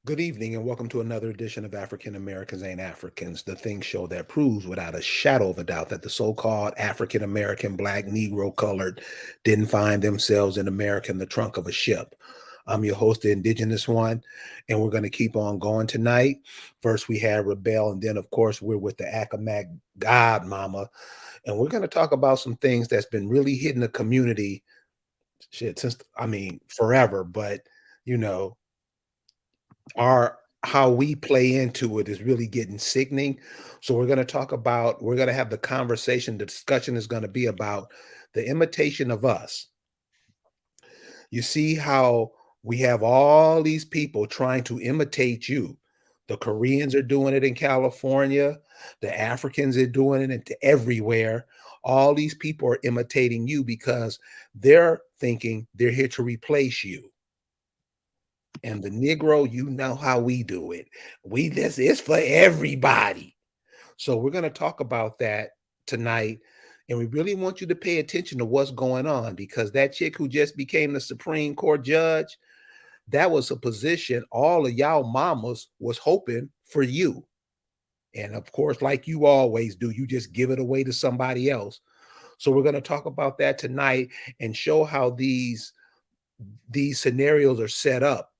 Good evening, and welcome to another edition of African Americans Ain't Africans, the thing show that proves without a shadow of a doubt that the so called African American, Black, Negro, colored didn't find themselves in America in the trunk of a ship. I'm your host, the Indigenous One, and we're going to keep on going tonight. First, we had Rebel, and then, of course, we're with the Accomack God Mama, and we're going to talk about some things that's been really hitting the community shit since, forever, but you know, our how we play into it is really getting sickening. So we're going to have the conversation, the discussion is going to be about the imitation of us. You see how we have all these people trying to imitate you. The Koreans are doing it in California, the Africans are doing it everywhere. All these people are imitating you because they're thinking they're here to replace you. And the Negro, you know how we do it. We this is for everybody. So we're going to talk about that tonight. And we really want you to pay attention to what's going on because that chick who just became the Supreme Court judge, that was a position all of y'all mamas was hoping for you. And of course, like you always do, you just give it away to somebody else. So we're going to talk about that tonight and show how these scenarios are set up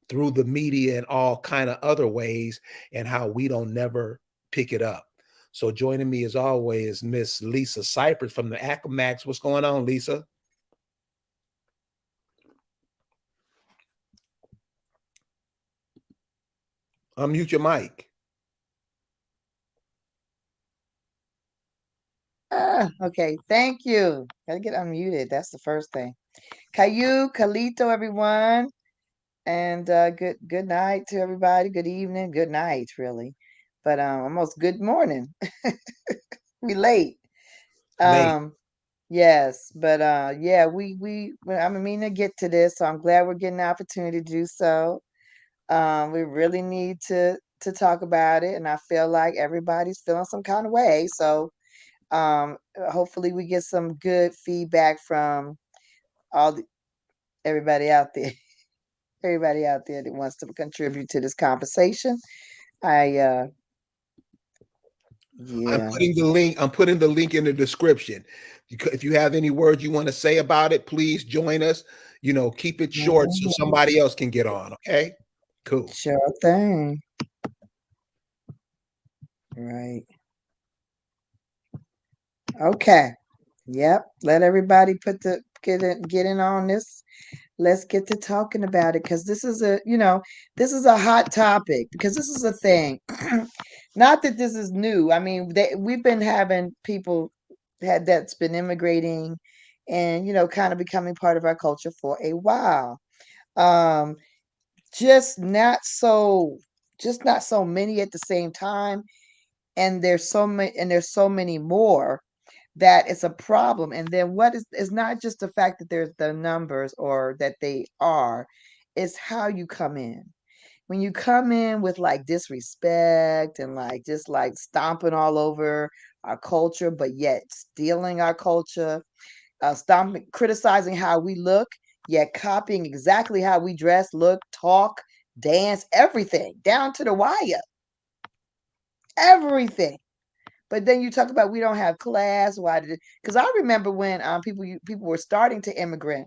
through the media and all kind of other ways and how we don't never pick it up. So joining me as always, Miss Lisa Cypress from the Accomax. What's going on, Lisa? Unmute your mic. Okay, thank you. Gotta get unmuted. That's the first thing. Caillou, Calito, everyone, and good night to everybody. Good evening, good night, really, but almost good morning. We late. Late. Um, yes, but yeah, well, I'm meaning to get to this, so I'm glad we're getting the opportunity to do so. We really need to talk about it, and I feel like everybody's feeling some kind of way, so hopefully we get some good feedback from all the, everybody out there. Everybody out there that wants to contribute to this conversation. I I'm yeah. putting the link. I'm putting the link in the description. If you have any words you want to say about it, please join us. Keep it short so Mhm. somebody else can get on. Okay. Cool. Sure thing. Right. Okay. Yep. Let everybody get in on this. Let's get to talking about it because this is a hot topic because this is a thing. Not that this is new. I mean, we've been having people had that's been immigrating and kind of becoming part of our culture for a while. Um, just not so just not so many at the same time, and there's so many more that it's a problem. And then what is not just the fact that there's the numbers or that they are, it's how you come in. When you come in with like disrespect and like just like stomping all over our culture, but yet stealing our culture, stomping, criticizing how we look, yet copying exactly how we dress, look, talk, dance, everything down to the wire, everything. But then you talk about we don't have class. Why did it? Because I remember when people were starting to immigrate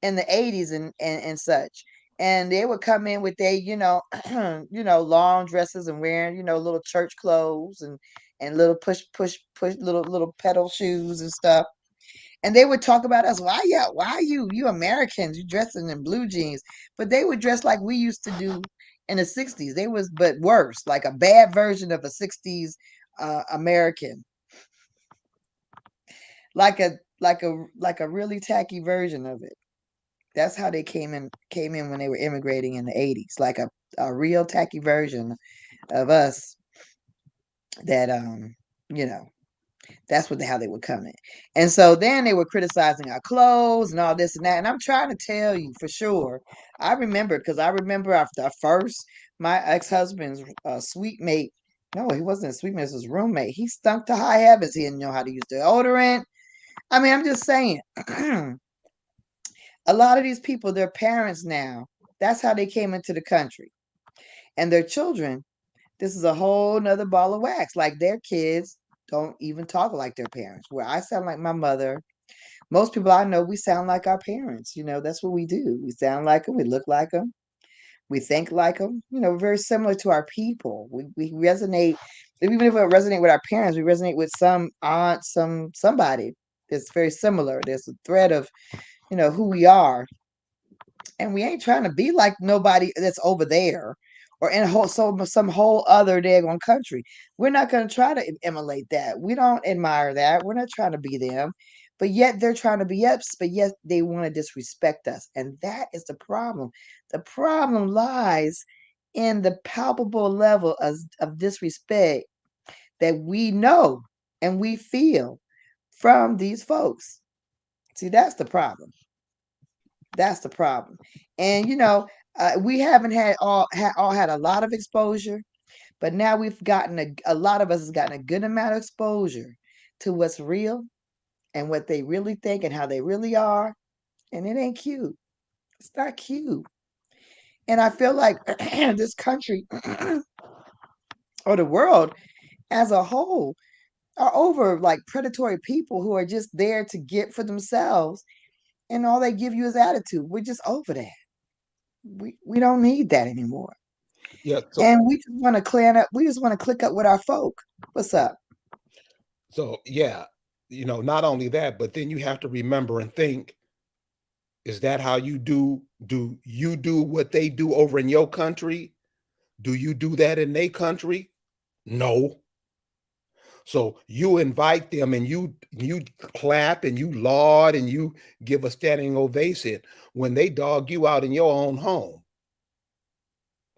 in the 80s and such. And they would come in with their, long dresses and wearing, little church clothes and little push little pedal shoes and stuff. And they would talk about us. Why you Americans, you dressing in blue jeans. But they would dress like we used to do in the 60s. They was but worse, like a bad version of a 60s American. Like a really tacky version of it. That's how they came in when they were immigrating in the 80s, like a real tacky version of us that you know that's how they would come in. And so then they were criticizing our clothes and all this and that. And I'm trying to tell you for sure. I remember after first my ex-husband's sweet mate. No, he wasn't a sweet mate, it was his roommate. He stunk to high heavens. He didn't know how to use deodorant. I mean, I'm just saying. A lot of these people, they're parents now. That's how they came into the country. And their children, this is a whole nother ball of wax. Like their kids don't even talk like their parents. Where I sound like my mother. Most people I know, we sound like our parents. That's what we do. We sound like them. We look like them. We think like them. Very similar to our people. We resonate. Even if we don't resonate with our parents, we resonate with some aunt, somebody. It's very similar. There's a thread of who we are, and we ain't trying to be like nobody that's over there or in some whole other daggone country. We're not going to try to emulate that. We don't admire that. We're not trying to be them, but yet they're trying to be us, but yet they want to disrespect us. And that is the problem. The problem lies in the palpable level of disrespect that we know and we feel from these folks. See, that's the problem. That's the problem. And we haven't all had a lot of exposure, but now we've gotten a lot of us has gotten a good amount of exposure to what's real and what they really think and how they really are. And it ain't cute. It's not cute. And I feel like this country or the world as a whole are over like predatory people who are just there to get for themselves, and all they give you is attitude. We're just over that. We don't need that anymore. Yeah. So, And we just want to clean up. We just want to click up with our folk. What's up? yeah, not only that, but then you have to remember and think, is that how you do you do what they do over in your country? Do you do that in their country? No. So you invite them and you clap and you laud and you give a standing ovation when they dog you out in your own home.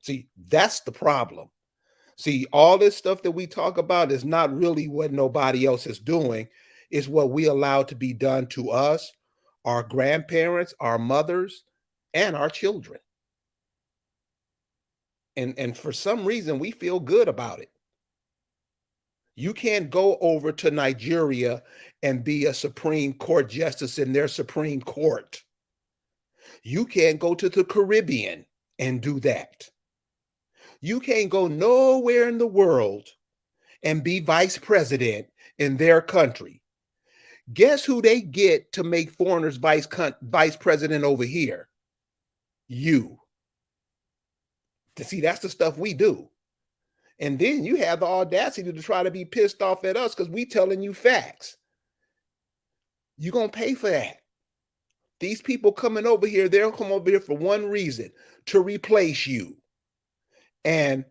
See, that's the problem. See, all this stuff that we talk about is not really what nobody else is doing. It's what we allow to be done to us, our grandparents, our mothers, and our children. And for some reason we feel good about it. You can't go over to Nigeria and be a Supreme Court justice in their Supreme Court. You can't go to the Caribbean and do that. You can't go nowhere in the world and be vice president in their country. Guess who they get to make foreigners vice president over here? You. To see, that's the stuff we do. And then you have the audacity to try to be pissed off at us because we telling you facts. You're going to pay for that. These people coming over here, they'll come over here for one reason, to replace you. And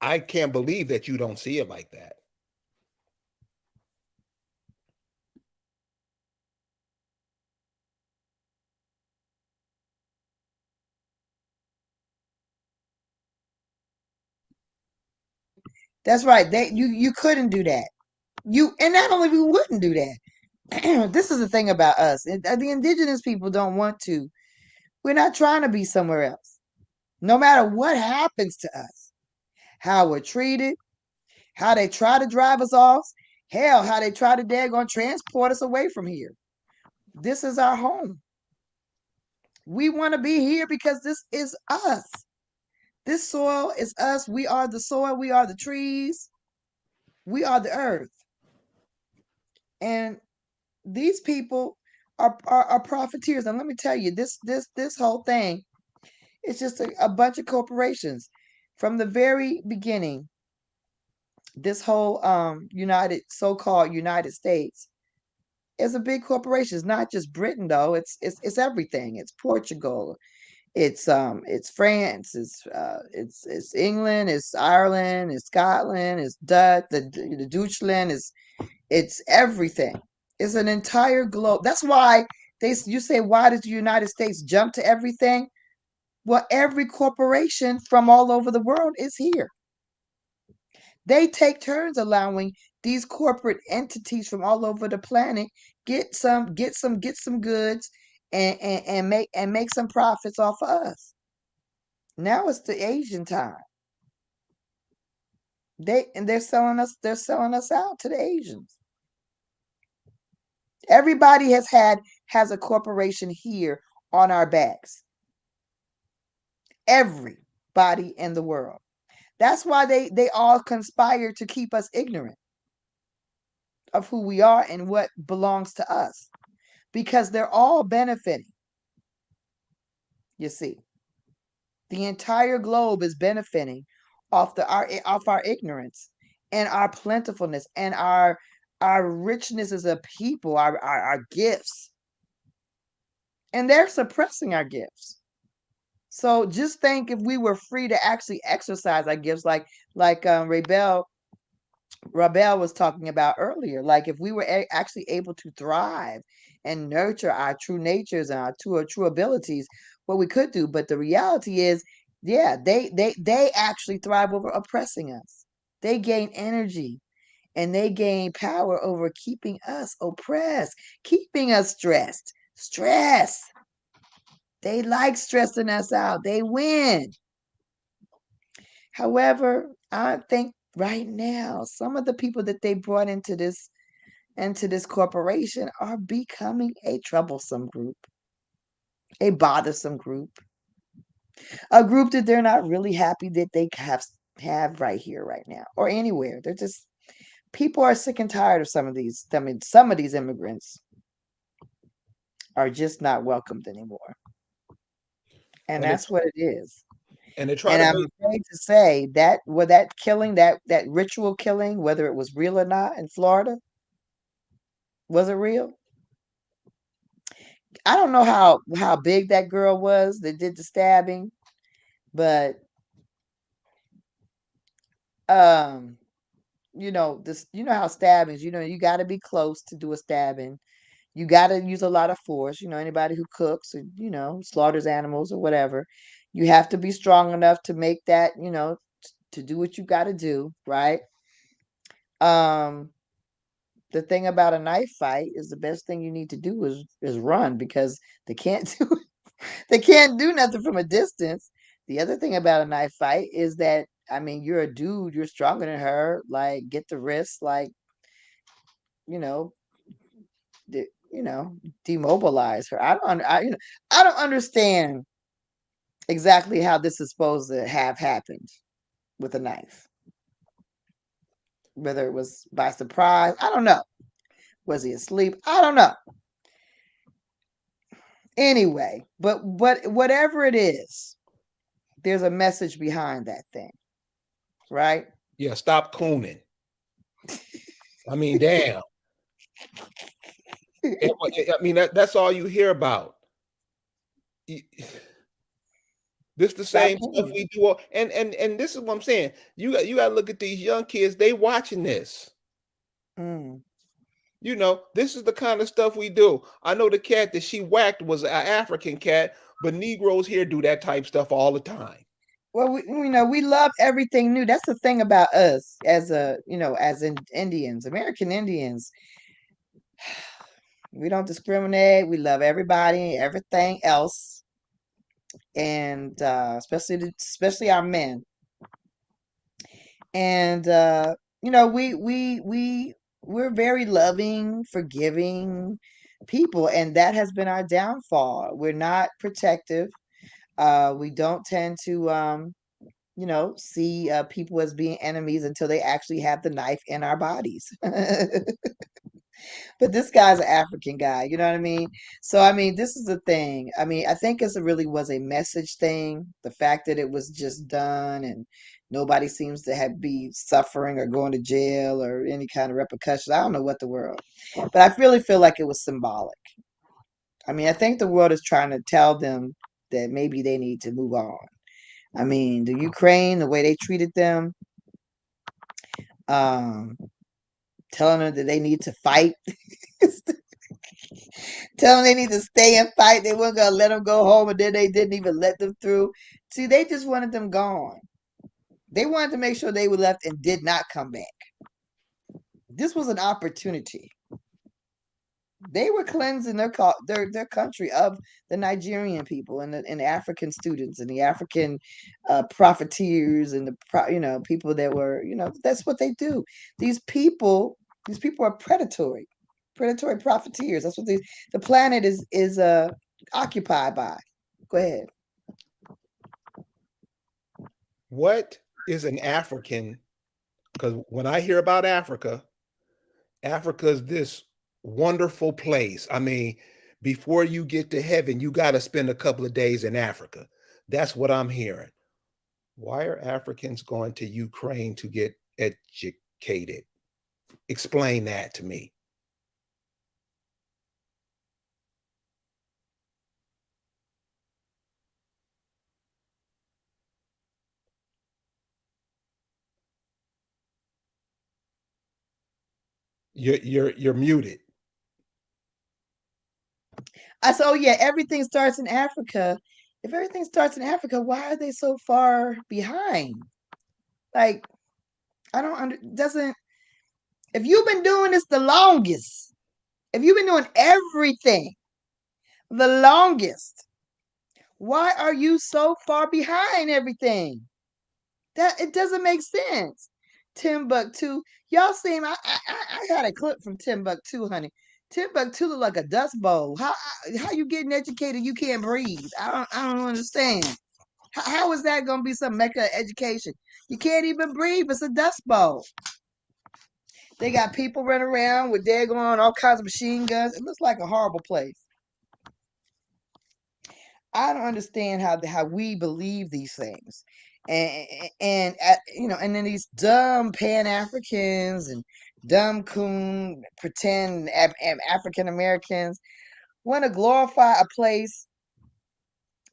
I can't believe that you don't see it like that. That's right. You couldn't do that. And not only we wouldn't do that. This is the thing about us. The indigenous people don't want to. We're not trying to be somewhere else. No matter what happens to us, how we're treated, how they try to drive us off, hell, how they try to daggone transport us away from here. This is our home. We want to be here because this is us. This soil is us. We are the soil. We are the trees. We are the earth. And these people are profiteers. And let me tell you, this whole thing is just a bunch of corporations. From the very beginning, this whole so-called United States is a big corporation. It's not just Britain though. It's everything. It's Portugal. It's France. It's England. It's Ireland. It's Scotland. It's Dutch. The Deutschland is it's everything. It's an entire globe. That's why you say, why does the United States jump to everything? Well, every corporation from all over the world is here. They take turns allowing these corporate entities from all over the planet get some goods and make some profits off of us. Now it's the Asian time. They're selling us out to the Asians. Everybody has a corporation here on our backs. Everybody in the world. That's why they all conspire to keep us ignorant of who we are and what belongs to us, because they're all benefiting. You see, the entire globe is benefiting off our ignorance and our plentifulness and our richness as a people, our gifts, and they're suppressing our gifts. So just think if we were free to actually exercise our gifts, like Rabel was talking about earlier. Like if we were actually able to thrive and nurture our true natures and our true abilities, what we could do. But the reality is, yeah, they actually thrive over oppressing us. They gain energy and they gain power over keeping us oppressed, keeping us stressed. Stress. They like stressing us out. They win. However, I think right now some of the people that they brought into this corporation are becoming a troublesome group, a bothersome group, a group that they're not really happy that they have right here, right now, or anywhere. They're just people are sick and tired of some of these. I mean, some of these immigrants are just not welcomed anymore, and And that's it's what it is. and they try And to I'm make afraid to say that that killing, that ritual killing, whether it was real or not in Florida, was it real? I don't know how big that girl was that did the stabbing, but um, you know how stabbings, you got to be close to do a stabbing. You got to use a lot of force. Anybody who cooks or slaughters animals or whatever, you have to be strong enough to make that, to do what you got to do, right? Um, the thing about a knife fight is the best thing you need to do is run, because they can't do they can't do nothing from a distance. The other thing about a knife fight is that, I mean, you're a dude, you're stronger than her. Like, get the wrist, like, you know, de- you know, demobilize her. I don't understand exactly how this is supposed to have happened with a knife. Whether it was by surprise, I don't know. Was he asleep? I don't know. Anyway, but whatever it is, there's a message behind that thing, right? yeah, stop cooning. I mean, damn. I mean that's all you hear about. Y- This the Stop same stuff playing. we do, and this is what I'm saying. You got to look at these young kids. They watching this. Mm. This is the kind of stuff we do. I know the cat that she whacked was an African cat, but Negroes here do that type stuff all the time. Well, we love everything new. That's the thing about us as as in Indians, American Indians. We don't discriminate. We love everybody, everything else, and especially our men. And we're very loving, forgiving people, and that has been our downfall. We're not protective. We don't tend to see people as being enemies until they actually have the knife in our bodies. But this guy's an African guy, you know what I mean? So I mean, this is the thing. I mean, I think it really was a message thing. The fact that it was just done and nobody seems to be suffering or going to jail or any kind of repercussions. I don't know what the world, but I really feel like it was symbolic. I mean, I think the world is trying to tell them that maybe they need to move on. I mean, the Ukraine, the way they treated them, um, telling them that they need to fight, telling them they need to stay and fight. They weren't gonna let them go home, and then they didn't even let them through. See, they just wanted them gone. They wanted to make sure they were left and did not come back. This was an opportunity. They were cleansing their country of the Nigerian people and the African students and the African profiteers and the people that were that's what they do. These people these people are predatory profiteers. That's what the planet is occupied by. Go ahead. What is an African? Because when I hear about Africa, Africa is this wonderful place. I mean, before you get to heaven, you got to spend a couple of days in Africa. That's what I'm hearing. Why are Africans going to Ukraine to get educated? Explain that to me. You're muted. I said, oh yeah, everything starts in Africa. If everything starts in Africa, why are they so far behind? Like, I don't under doesn't if you've been doing this the longest, if you've been doing everything the longest, why are you so far behind everything? That it doesn't make sense. Timbuktu, y'all seen? I had a clip from Timbuktu, honey. Timbuktu look like a dust bowl. How you getting educated? You can't breathe. I don't understand. How is that gonna be some mecca education? You can't even breathe. It's a dust bowl. They got people running around with daggone all kinds of machine guns. It looks like a horrible place. I don't understand how we believe these things, and then these dumb Pan Africans and dumb coon pretend African Americans want to glorify a place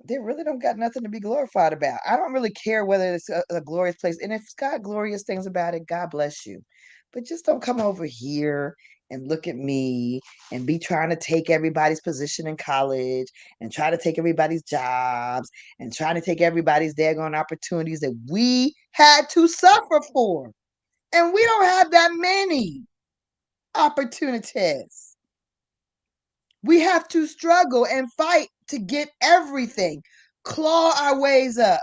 they really don't got nothing to be glorified about. I don't really care whether it's a glorious place, and if it's got glorious things about it, God bless you. But just don't come over here and look at me and be trying to take everybody's position in college and try to take everybody's jobs and trying to take everybody's daggone opportunities that we had to suffer for. And we don't have that many opportunities. We have to struggle and fight to get everything, claw our ways up,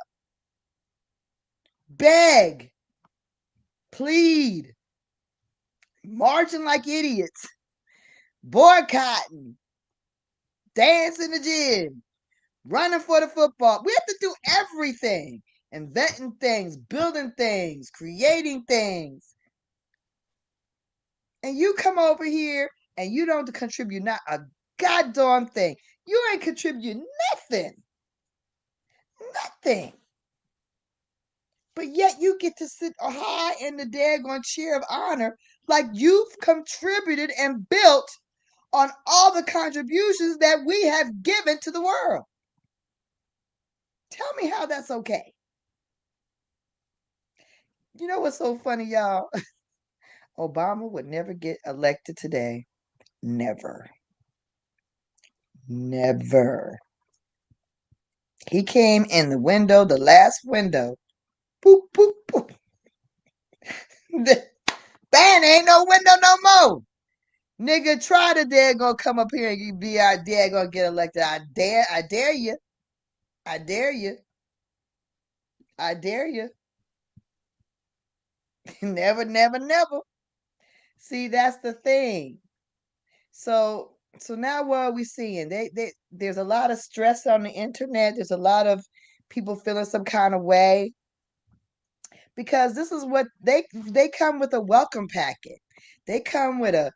beg, plead, marching like idiots, boycotting, dance in the gym, running for the football. We have to do everything, inventing things, building things, creating things. And you come over here and you don't contribute not a goddamn thing. You ain't contribute nothing. Nothing. But yet you get to sit high in the daggone chair of honor like you've contributed and built on all the contributions that we have given to the world. Tell me how that's okay. You know what's so funny, y'all? Obama would never get elected today. Never. Never. He came in the window, the last window. Boop, boop, boop. Bam, ain't no window no more. Nigga, try to dare gonna come up here and you be out there gonna get elected. I dare you. I dare you. I dare you. Never, never, never. See, that's the thing. So now what are we seeing? There's a lot of stress on the internet. There's a lot of people feeling some kind of way because this is what they come with a welcome packet. They come with a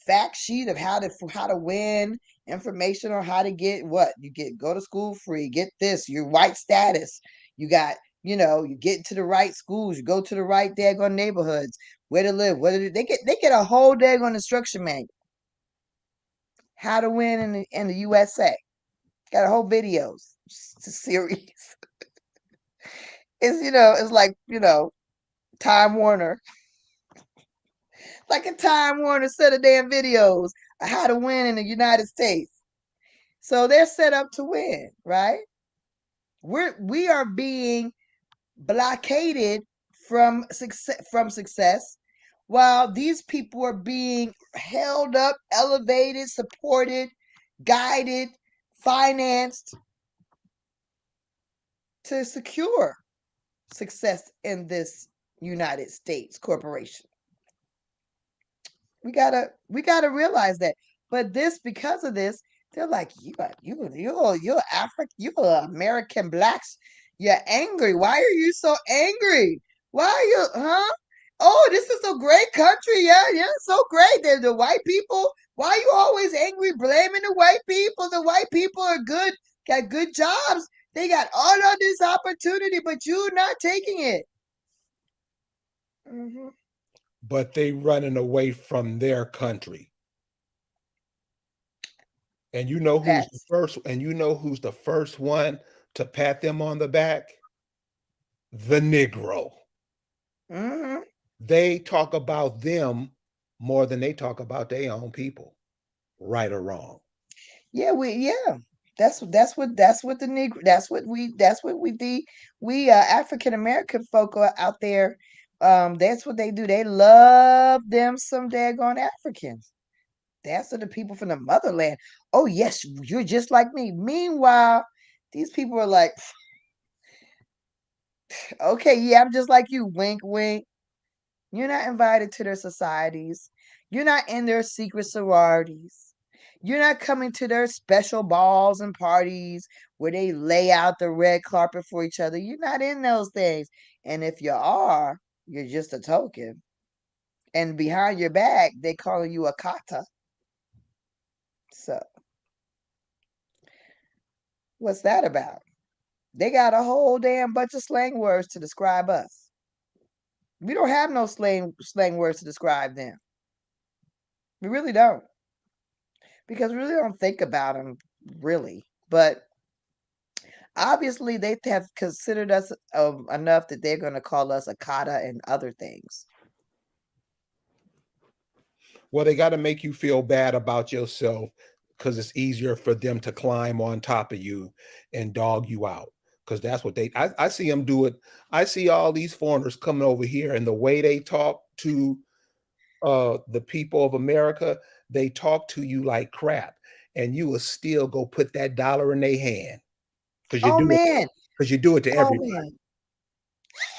fact sheet of how to win, information on how to get what you get, go to school free, get this, your white status. You got, you get into the right schools, you go to the right daggone neighborhoods, where to live, they get a whole daggone instruction manual. How to win in the USA. Got a whole videos series. It's like, Time Warner, like a Time Warner set of damn videos of how to win in the United States. So they're set up to win, right? We are being blockaded from success, while these people are being held up, elevated, supported, guided, financed to secure success in this United States corporation. We gotta realize that. But because of this, they're like, you're African, you're American blacks. You're angry. Why are you so angry? Why are you, huh? Oh, this is a great country. Yeah, yeah, so great. They're the white people. Why are you always angry, blaming the white people? The white people are good, got good jobs. They got all of this opportunity, but you're not taking it. Hmm. But they running away from their country. And you know who's the That's first, and you know who's the first one to pat them on the back? The Negro. hmm They talk about them more than they talk about their own people, right or wrong. yeah, yeah. That's what the Negro that's what we African American folk are out there. That's what they do. They love them some daggone Africans. That's the people from the motherland. Oh yes, you're just like me. Meanwhile, these people are like, okay, yeah, I'm just like you. Wink, wink. You're not invited to their societies. You're not in their secret sororities. You're not coming to their special balls and parties where they lay out the red carpet for each other. You're not in those things. And if you are, you're just a token. And behind your back, they calling you a kata. So what's that about? They got a whole damn bunch of slang words to describe us. We don't have no slang words to describe them. We really don't. Because we really don't think about them really. But obviously, they have considered us enough that they're going to call us a kata and other things. Well, they got to make you feel bad about yourself because it's easier for them to climb on top of you and dog you out. Because that's what I see them do it. I see all these foreigners coming over here and the way they talk to the people of America, they talk to you like crap. And you will still go put that dollar in their hand because you Oh do it man, because you do it to oh everybody. man,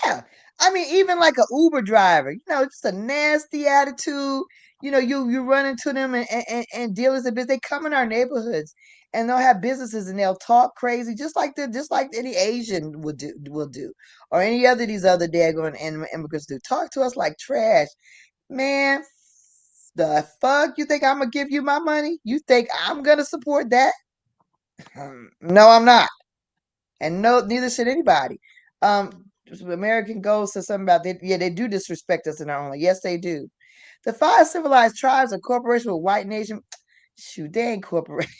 yeah. I mean, even like a Uber driver, just a nasty attitude. You run into them and dealers and business. They come in our neighborhoods and they'll have businesses and they'll talk crazy, just like any Asian would do, or any other these other daggone immigrants do. Talk to us like trash, man. The fuck you think I'm gonna give you my money? You think I'm gonna support that? No, I'm not, and no, neither should anybody. American Ghost said something about yeah, they do disrespect us in our own. Yes, they do. The five civilized tribes are corporation with white nation. Shoot, they ain't corporation.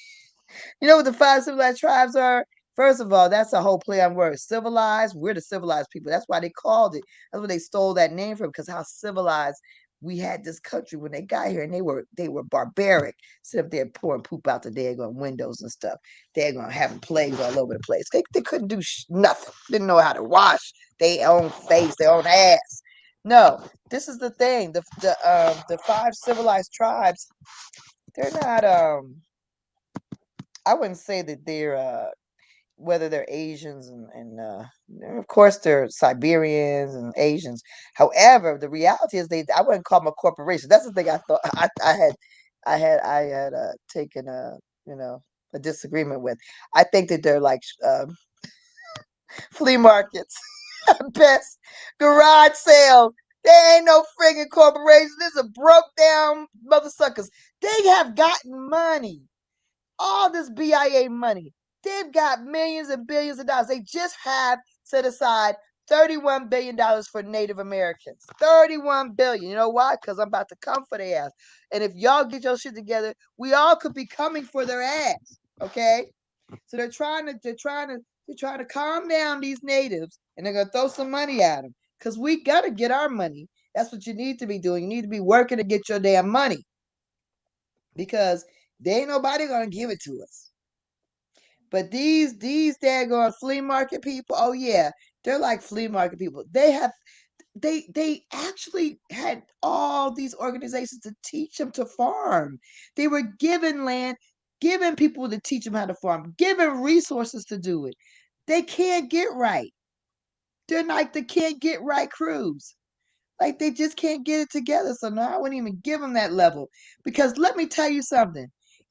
You know what the five civilized tribes are? First of all, that's a whole play on words. Civilized, we're the civilized people. That's why they called it. That's where they stole that name from, because how civilized we had this country when they got here, and they were barbaric. Sit up there pouring poop out the daggone windows and stuff. They're gonna having plagues all over the place. They couldn't do nothing. Didn't know how to wash their own face, their own ass. No, this is the thing. The five civilized tribes, they're not I wouldn't say that they're whether they're Asians and of course they're Siberians and Asians. However, the reality is I wouldn't call them a corporation. That's the thing I thought I had taken a disagreement with. I think that they're like flea markets at best, garage sales. They ain't no friggin' corporation. This is a broke down mother suckers. They have gotten money, all this BIA money. They've got millions and billions of dollars. They just have set aside $31 billion for Native Americans. 31 billion. You know why? Because I'm about to come for their ass. And if y'all get your shit together, we all could be coming for their ass. Okay? So they're trying to calm down these natives, and they're gonna throw some money at them. Because we gotta get our money. That's what you need to be doing. You need to be working to get your damn money. Because there ain't nobody gonna give it to us. But these daggone flea market people, oh yeah, they're like flea market people. They actually had all these organizations to teach them to farm. They were given land, given people to teach them how to farm, given resources to do it. They can't get right. They're like the can't get right crews. Like they just can't get it together. So no, I wouldn't even give them that level. Because let me tell you something.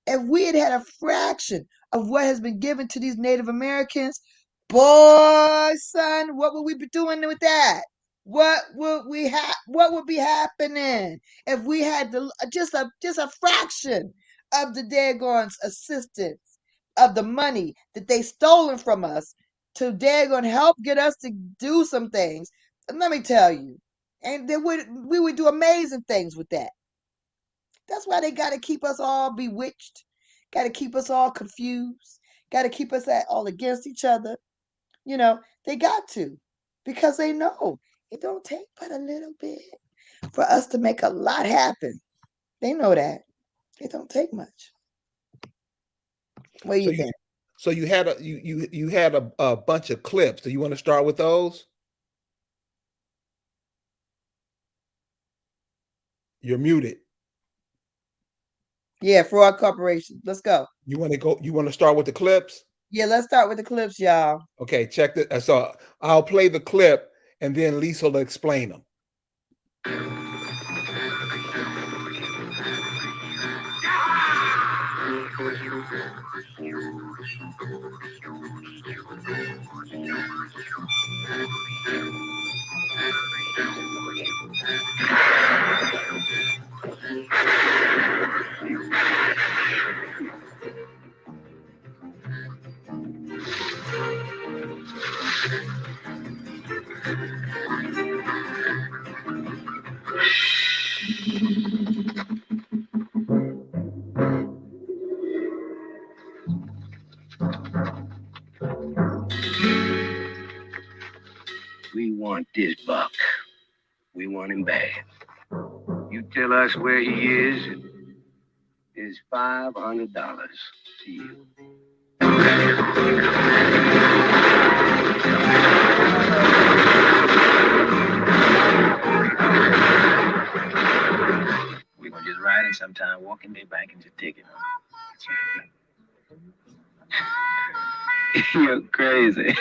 If we had had a fraction of what has been given to these Native Americans, Boy, son, what would we be doing with that? What would be happening if we had just a fraction of the daggone assistance of the money that they stolen from us to daggone help get us to do some things? And let me tell you, and we would do amazing things with that. That's why they got to keep us all bewitched, got to keep us all confused, got to keep us all against each other. They got to, because they know it don't take but a little bit for us to make a lot happen. They know that. It don't take much. What do So you you think? so you had you had a bunch of clips. Do you want to start with those? You're muted. Yeah, fraud corporation. Let's go. You want to start with the clips? Yeah, let's start with the clips, y'all. Okay, check this. So I'll play the clip and then Lisa will explain them. We want this buck. We want him bad. You tell us where he is, and it's $500 to you. We're gonna just ride in sometime, walk in their bank and just take it. You're crazy.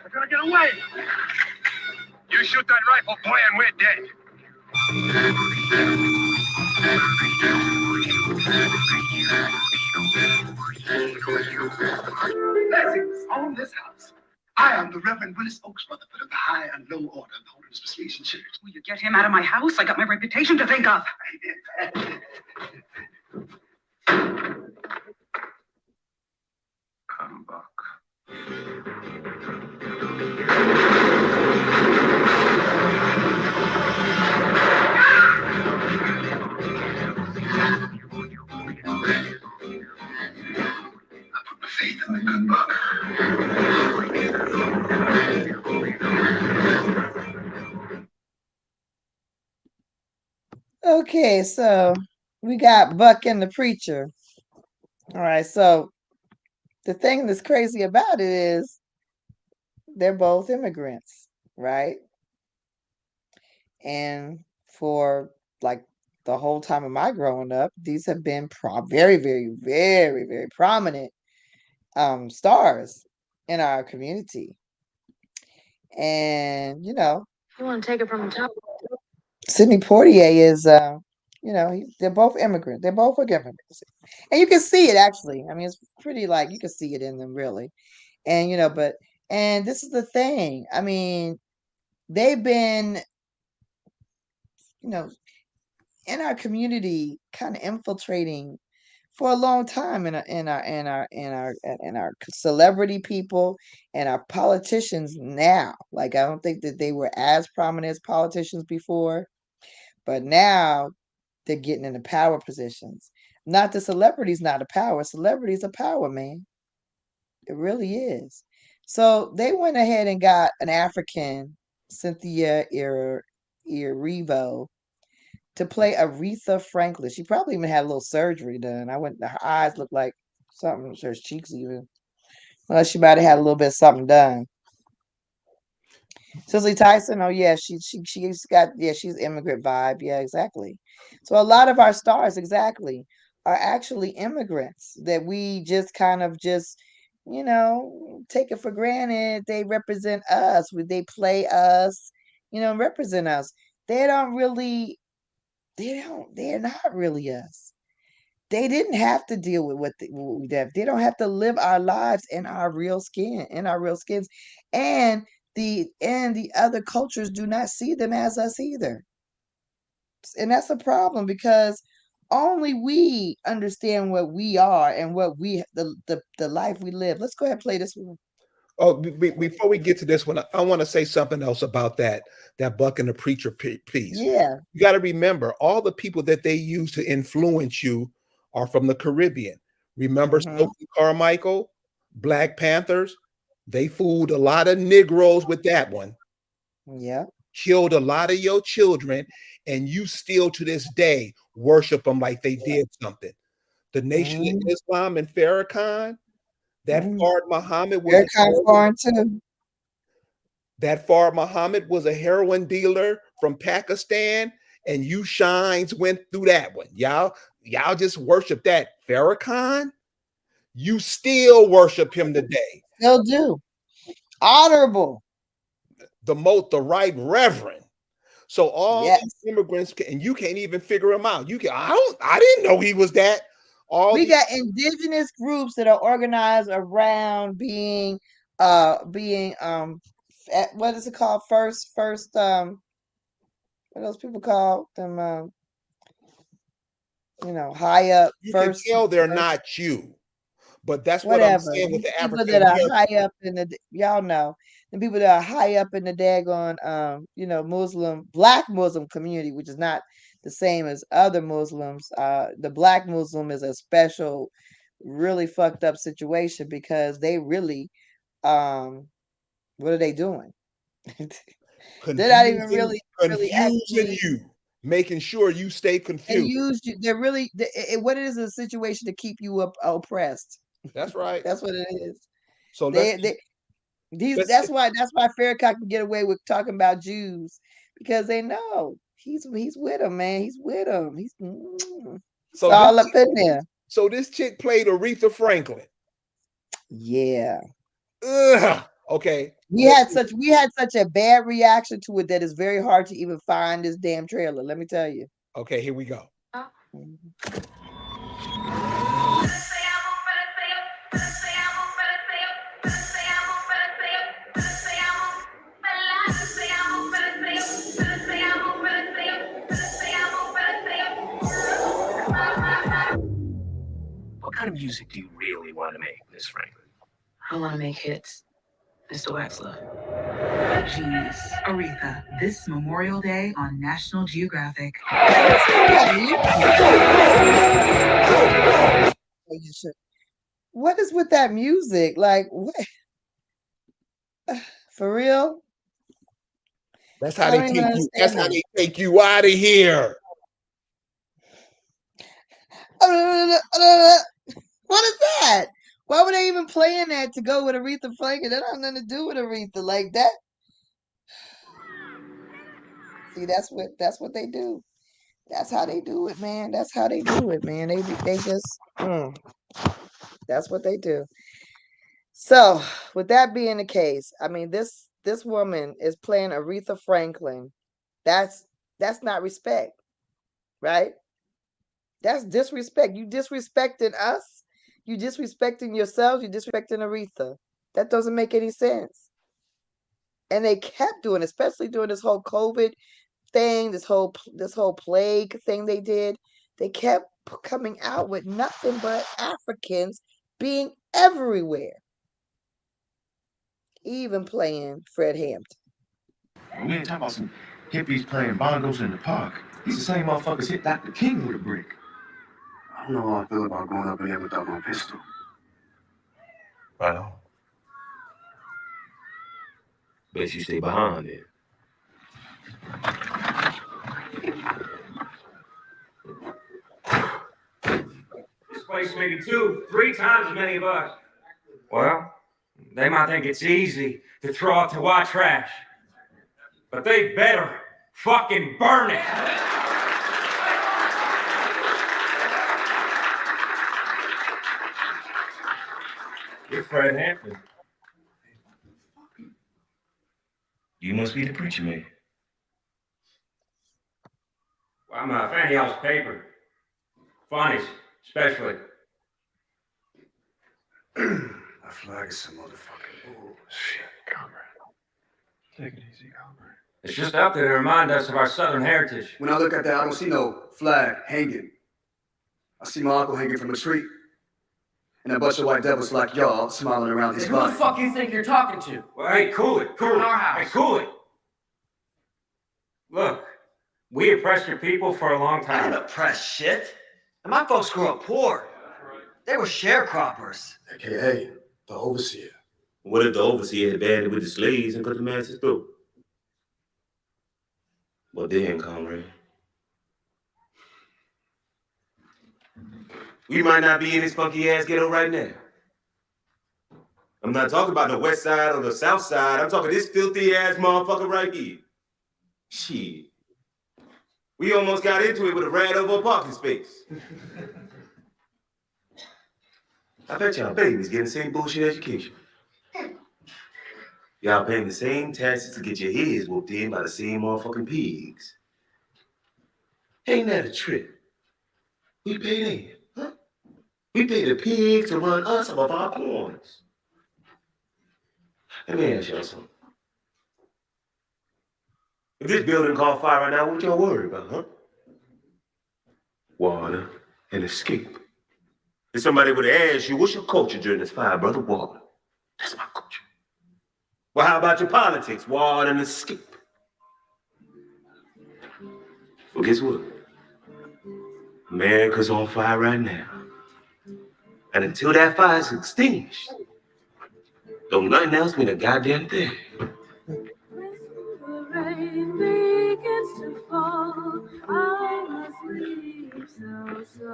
We're gonna get away. You shoot that rifle, boy, and we're dead. Blessings on this house. I am the Reverend Willis Oaks Rutherford of the High and Low Order of the Holiness Persuasion Church. Will you get him out of my house? I got my reputation to think of. Come back. I put my faith in the good buck. Okay, so we got Buck and the preacher. All right, so the thing that's crazy about it is they're both immigrants, right? And for like the whole time of my growing up, these have been very, very, very, very prominent stars in our community. And You want to take it from the top? Sidney Poitier is they're both immigrant. They're both immigrants. And you can see it actually. I mean, it's pretty like you can see it in them really. And and this is the thing. I mean, they've been, you know, in our community kind of infiltrating for a long time in our celebrity people and our politicians now. Like I don't think that they were as prominent as politicians before, but now they're getting into power positions. Not the celebrities, not a power. Celebrities are power, man. It really is. So they went ahead and got an African, Cynthia Erivo, to play Aretha Franklin. She probably even had a little surgery done. Her eyes look like something, her cheeks even. Well, she might have had a little bit of something done. Cicely Tyson, oh yeah, she's got, yeah, she's immigrant vibe. Yeah, exactly. So a lot of our stars exactly are actually immigrants that we just kind of just, take it for granted. They represent us. They play us, represent us. They don't really, they're not really us. They didn't have to deal with what we did. They don't have to live our lives in our real skins. And the other cultures do not see them as us either. And that's a problem because only we understand what we are and what the life we live. Let's go ahead and play this one. Oh, before we get to this one, I want to say something else about that Buck and the Preacher piece. Yeah. You got to remember, all the people that they use to influence you are from the Caribbean. Remember Mhm. Stokely Carmichael, Black Panthers? They fooled a lot of Negroes with that one, Yeah. killed a lot of your children, and you still to this day worship them like they did something. The Nation of Mhm. Islam and Farrakhan, that Mhm. Fard Muhammad was They're a kind of foreign too. That Fard Muhammad was a heroin dealer from Pakistan, and you shines went through that one. Y'all just worship that. Farrakhan, you still worship him today. Still do. Honorable. The right reverend. So all Yes. these immigrants and you can't even figure him out. I didn't know he was that. All We these got indigenous groups that are organized around being what is it called, first what those people call them, high up, you can first tell they're first not you. But that's what I'm whatever. saying with These the people African that are American. high up in y'all know, the people that are high up in the daggone Black Muslim community, which is not the same as other Muslims. The Black Muslim is a special, really fucked up situation because they really, what are they doing? They're not even really Confusing actually, you, making sure you stay they confused. use you. They're really what it is a situation to keep you oppressed. That's right. That's what it is. So They These let's that's why Farrakhan can get away with talking about Jews because they know he's with them, man. He's with them. It's so this all up in there. so this chick played Aretha Franklin. Yeah. Ugh. Okay. We had such a bad reaction to it that it's very hard to even find this damn trailer. Let me tell you. Okay, here we go. Mhm. What kind of music do you really want to make, Miss Franklin? I want to make hits. Mr. Waxler. Genius. Aretha, this Memorial Day on National Geographic. That music. Oh, you should. What is with that music? Like what? For real? That's how I they don't even take you. That's understand how that. they take you out of here. What is that? Why were they even playing that to go with Aretha Franklin? That has nothing to do with Aretha like that. See, that's what they do. That's how they do it, man. That's how they do it, man. They just that's what they do. So, with that being the case, I mean this woman is playing Aretha Franklin. That's that's not respect, right? That's disrespect. You disrespecting us. You disrespecting yourselves. You disrespecting Aretha. That doesn't make any sense. And they kept doing, especially during this whole COVID thing, this whole plague thing they did. They kept coming out with nothing but Africans being everywhere, even playing Fred Hampton. We ain't talking about some hippies playing bongos in the park. These the same motherfuckers hit Dr. King with a brick. I don't know how I feel about going up in there without my pistol. Well, Bet you stay behind then. place maybe 2, 3 times as many of us. Well, they might think it's easy to throw out the white trash, but they better fucking burn it. You're Fred Hampton. You must be the preacher man. Well, I'm a fan of y'all's paper. Funnies, especially. That flag is some motherfucking bullshit, comrade. Take it easy, comrade. It's just up there to remind us of our Southern heritage. When I look at that, I don't see no flag hanging. I see my uncle hanging from a tree. And a bunch of white devils like y'all smiling around his Hey, who the body. fuck you think you're talking to? Well, hey, cool it. You're in our house. Hey, cool it. Look, we oppressed your people for a long I time. didn't oppress shit. And my folks grew up poor. They were sharecroppers. AKA the overseer. What if the overseer had banded with the slaves and cut the masses through? Well, then, comrade. We might not be in this funky ass ghetto right now. I'm not talking about the west side or the south side. I'm talking this filthy ass motherfucker right here. Shit. We almost got into it with a rat over a parking space. I bet y'all babies getting the same bullshit education. Y'all paying the same taxes to get your heads whooped in by the same motherfucking pigs. Ain't that a trip? We pay them, huh? We pay the pigs to run us off our corners. Let me ask y'all something. If this building caught fire right now, what y'all worry about, huh? Water and escape. If somebody would have asked you, what's your culture during this fire, brother? Water. That's my culture. Well, how about your politics? Water and escape. Well, guess what? America's on fire right now. And until that fire is extinguished, don't nothing else mean a goddamn thing. Rain begins to fall. I must leave so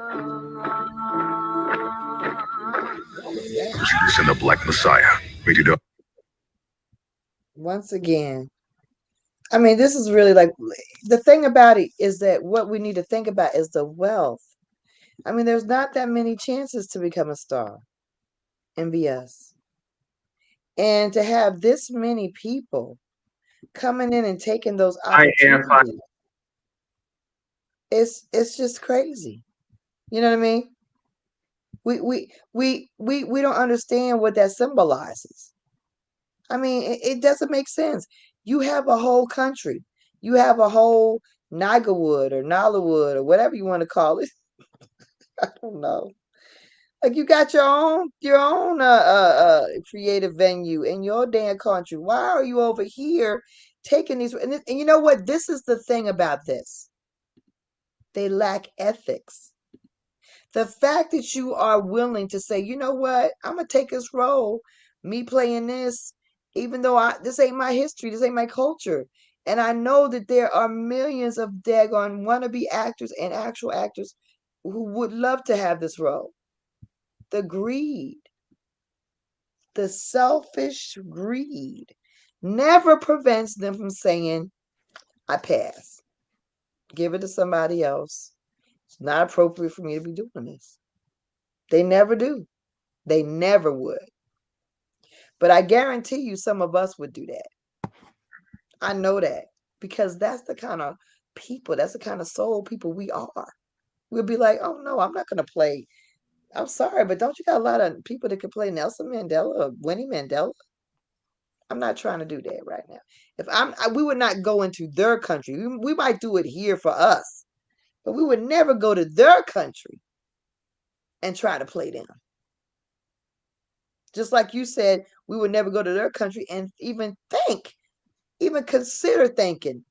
long. Jesus and the Black Messiah. Rated R. Once again, I mean, this is really like the thing about it is that what we need to think about is the wealth. I mean, there's not that many chances to become a star and be us. And to have this many people coming in and taking those opportunities, it's just crazy. You know what I mean? We don't understand what that symbolizes. I mean, it doesn't make sense. You have a whole country. You have a whole Nigerwood or Nollywood or whatever you want to call it. I don't know. Like you got your own creative venue in your damn country. Why are you over here taking these? And you know what? This is the thing about this. They lack ethics. The fact that you are willing to say, you know what, I'm gonna take this role, me playing this, even though this ain't my history, this ain't my culture. And I know that there are millions of daggone wannabe actors and actual actors who would love to have this role. The greed, the selfish greed never prevents them from saying, I pass. Give it to somebody else. It's not appropriate for me to be doing this. They never do. They never would. But I guarantee you some of us would do that. I know that because that's the kind of people, that's the kind of soul people we are. We'll be like, oh no, I'm not going to play. I'm sorry, but don't you got a lot of people that could play Nelson Mandela or Winnie Mandela? I'm not trying to do that right now. We would not go into their country. We might do it here for us, but we would never go to their country and try to play them. Just like you said, we would never go to their country and even consider thinking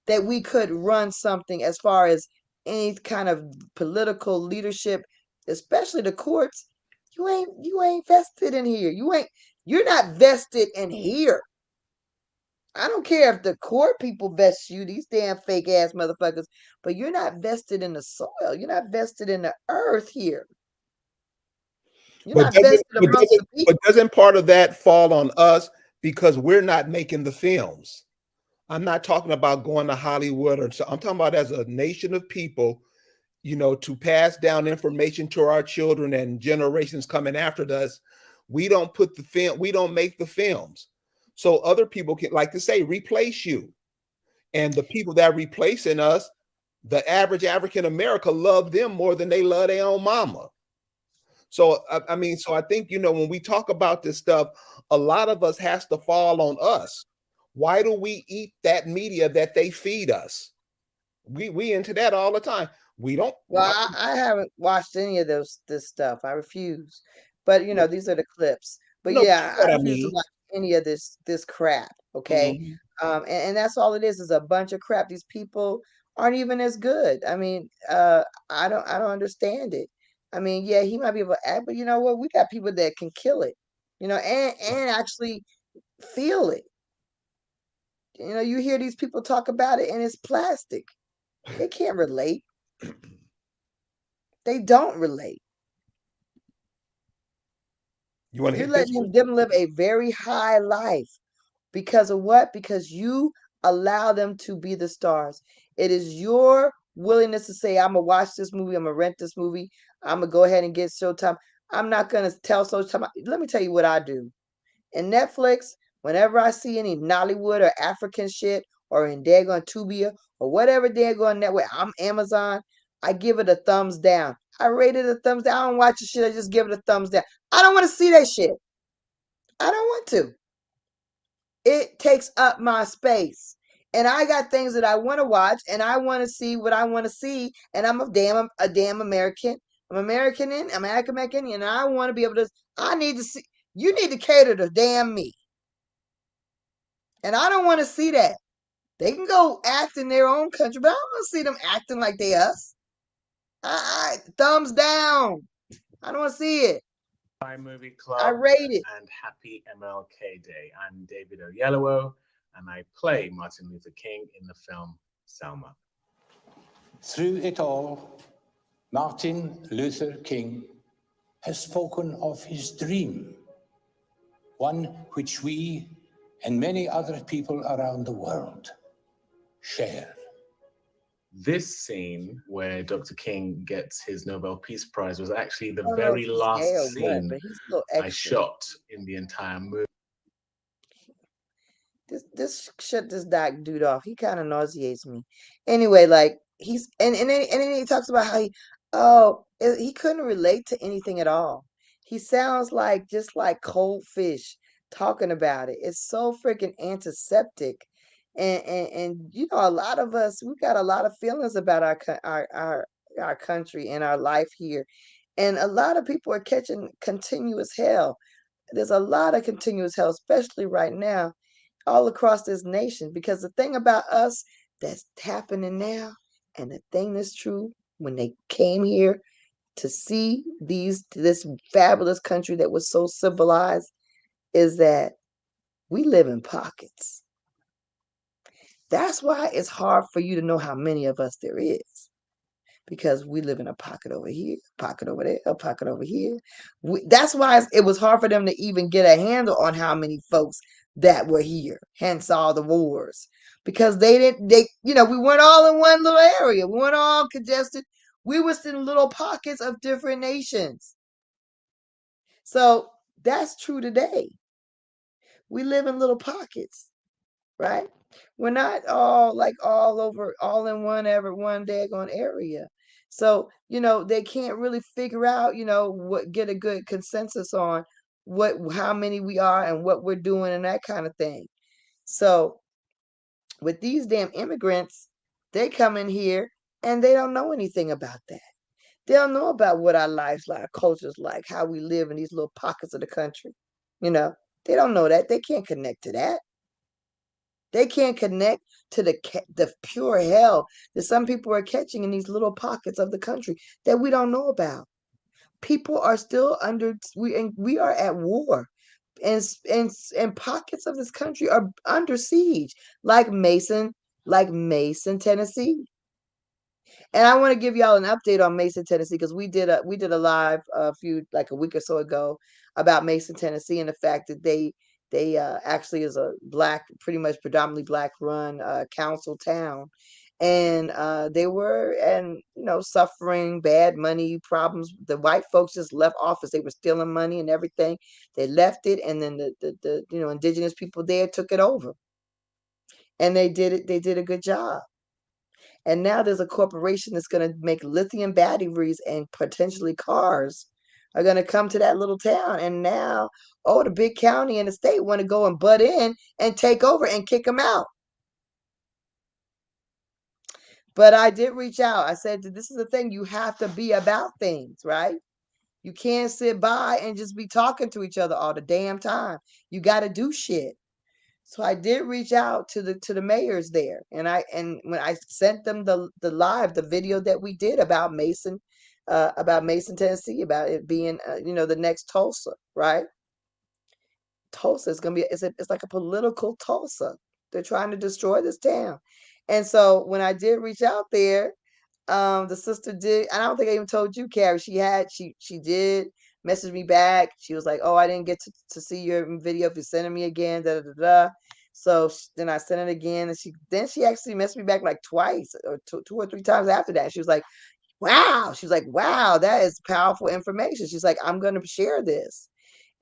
that we could run something as far as any kind of political leadership, especially the courts. You ain't vested in here. You're not vested in here. I don't care if the court people vest you, these damn fake ass motherfuckers, but you're not vested in the soil. You're not vested in the earth here. You're But not vested amongst the people. doesn't part of that fall on us because we're not making the films? I'm not talking about going to Hollywood or so. I'm talking about as a nation of people, to pass down information to our children and generations coming after us. We don't put the film, we don't make the films. So other people can, like to say, replace you. And the people that are replacing us, the average African American love them more than they love their own mama. So I mean, so I think when we talk about this stuff, a lot of us has to fall on us. Why do we eat that media that they feed us? We into that all the time. We don't. Well, I haven't watched any of this stuff. I refuse. But these are the clips. But No, yeah, you I know what I refuse to mean. watch any of this crap. Okay. Mhm. And that's all it is a bunch of crap. These people aren't even as good. I mean, I don't understand it. I mean, yeah, he might be able to act, but you know what? We got people that can kill it, and actually feel it. You hear these people talk about it and it's plastic. They can't relate. They don't relate. You want to You're hit this letting one? them live a very high life because of what? Because you allow them to be the stars. It is your willingness to say, I'm gonna watch this movie, I'm gonna rent this movie, I'm gonna go ahead and get Showtime. I'm not gonna tell Showtime. Let me tell you what I do. In Netflix, whenever I see any Nollywood or African shit, or in daggone Tubia or whatever daggone network, I'm Amazon, I give it a thumbs down. I rate it a thumbs down. I don't watch the shit, I just give it a thumbs down. I don't want to see that shit. I don't want to. It takes up my space. And I got things that I want to watch and I want to see what I want to see. And I'm a damn American. I'm American and I'm American and I want to be able to, I need to see, you need to cater to damn me. And I don't want to see that. They can go act in their own country, but I don't want to see them acting like they us. Thumbs down. I don't want to see it. Hi Movie I Club rate it. and happy MLK Day. I'm David Oyelowo and I play Martin Luther King in the film Selma. Through it all, Martin Luther King has spoken of his dream, one which we and many other people around the world share. This scene where Dr. King gets his Nobel Peace Prize was actually the I don't know very if he's gay or last what, scene but he's still I extra. shot in the entire movie. This shut this doc dude off. He kind of nauseates me. Anyway, like he's and then he talks about how he couldn't relate to anything at all. He sounds like just like cold fish talking about it. It's so freaking antiseptic. And a lot of us we got a lot of feelings about our country and our life here. And a lot of people are catching continuous hell. There's a lot of continuous hell, especially right now all across this nation. Because the thing about us that's happening now, and the thing that's true when they came here to see this fabulous country that was so civilized, is that we live in pockets. That's why it's hard for you to know how many of us there is. Because we live in a pocket over here, a pocket over there, a pocket over here. That's why it was hard for them to even get a handle on how many folks that were here. Hence all the wars, because we weren't all in one little area. We weren't all congested. We was in little pockets of different nations. So that's true today. We live in little pockets, right? We're not all over, all in one daggone area. So, they can't really figure out, get a good consensus on how many we are and what we're doing and that kind of thing. So with these damn immigrants, they come in here and they don't know anything about that. They don't know about what our lives like, our culture's like, how we live in these little pockets of the country. They don't know that. They can't connect to that. They can't connect to the pure hell that some people are catching in these little pockets of the country that we don't know about. People are still we are at war, and pockets of this country are under siege, like Mason, Tennessee. And I want to give y'all an update on Mason, Tennessee, because we did a live a week or so ago about Mason, Tennessee, and the fact that they actually is a pretty much predominantly black run council town, and they were suffering bad money problems. The white folks just left office. They were stealing money and everything. They left it, and then the indigenous people there took it over, and they did a good job. And now there's a corporation that's going to make lithium batteries and potentially cars are going to come to that little town. And now, the big county and the state want to go and butt in and take over and kick them out. But I did reach out. I said, this is the thing. You have to be about things, right? You can't sit by and just be talking to each other all the damn time. You got to do shit. So I did reach out to the mayors there, and when I sent them the video that we did about Mason, Tennessee, about it being the next Tulsa, right? Tulsa is gonna be it's like a political Tulsa. They're trying to destroy this town, and so when I did reach out there, the sister did, and I don't think I even told you, Carrie. She did message me back. She was like, "Oh, I didn't get to see your video. If you're sending me again, da da da da." So then I sent it again, and she actually messaged me back like twice or two or three times after that. She was like, "Wow." She's like, "Wow, that is powerful information." She's like, "I'm going to share this."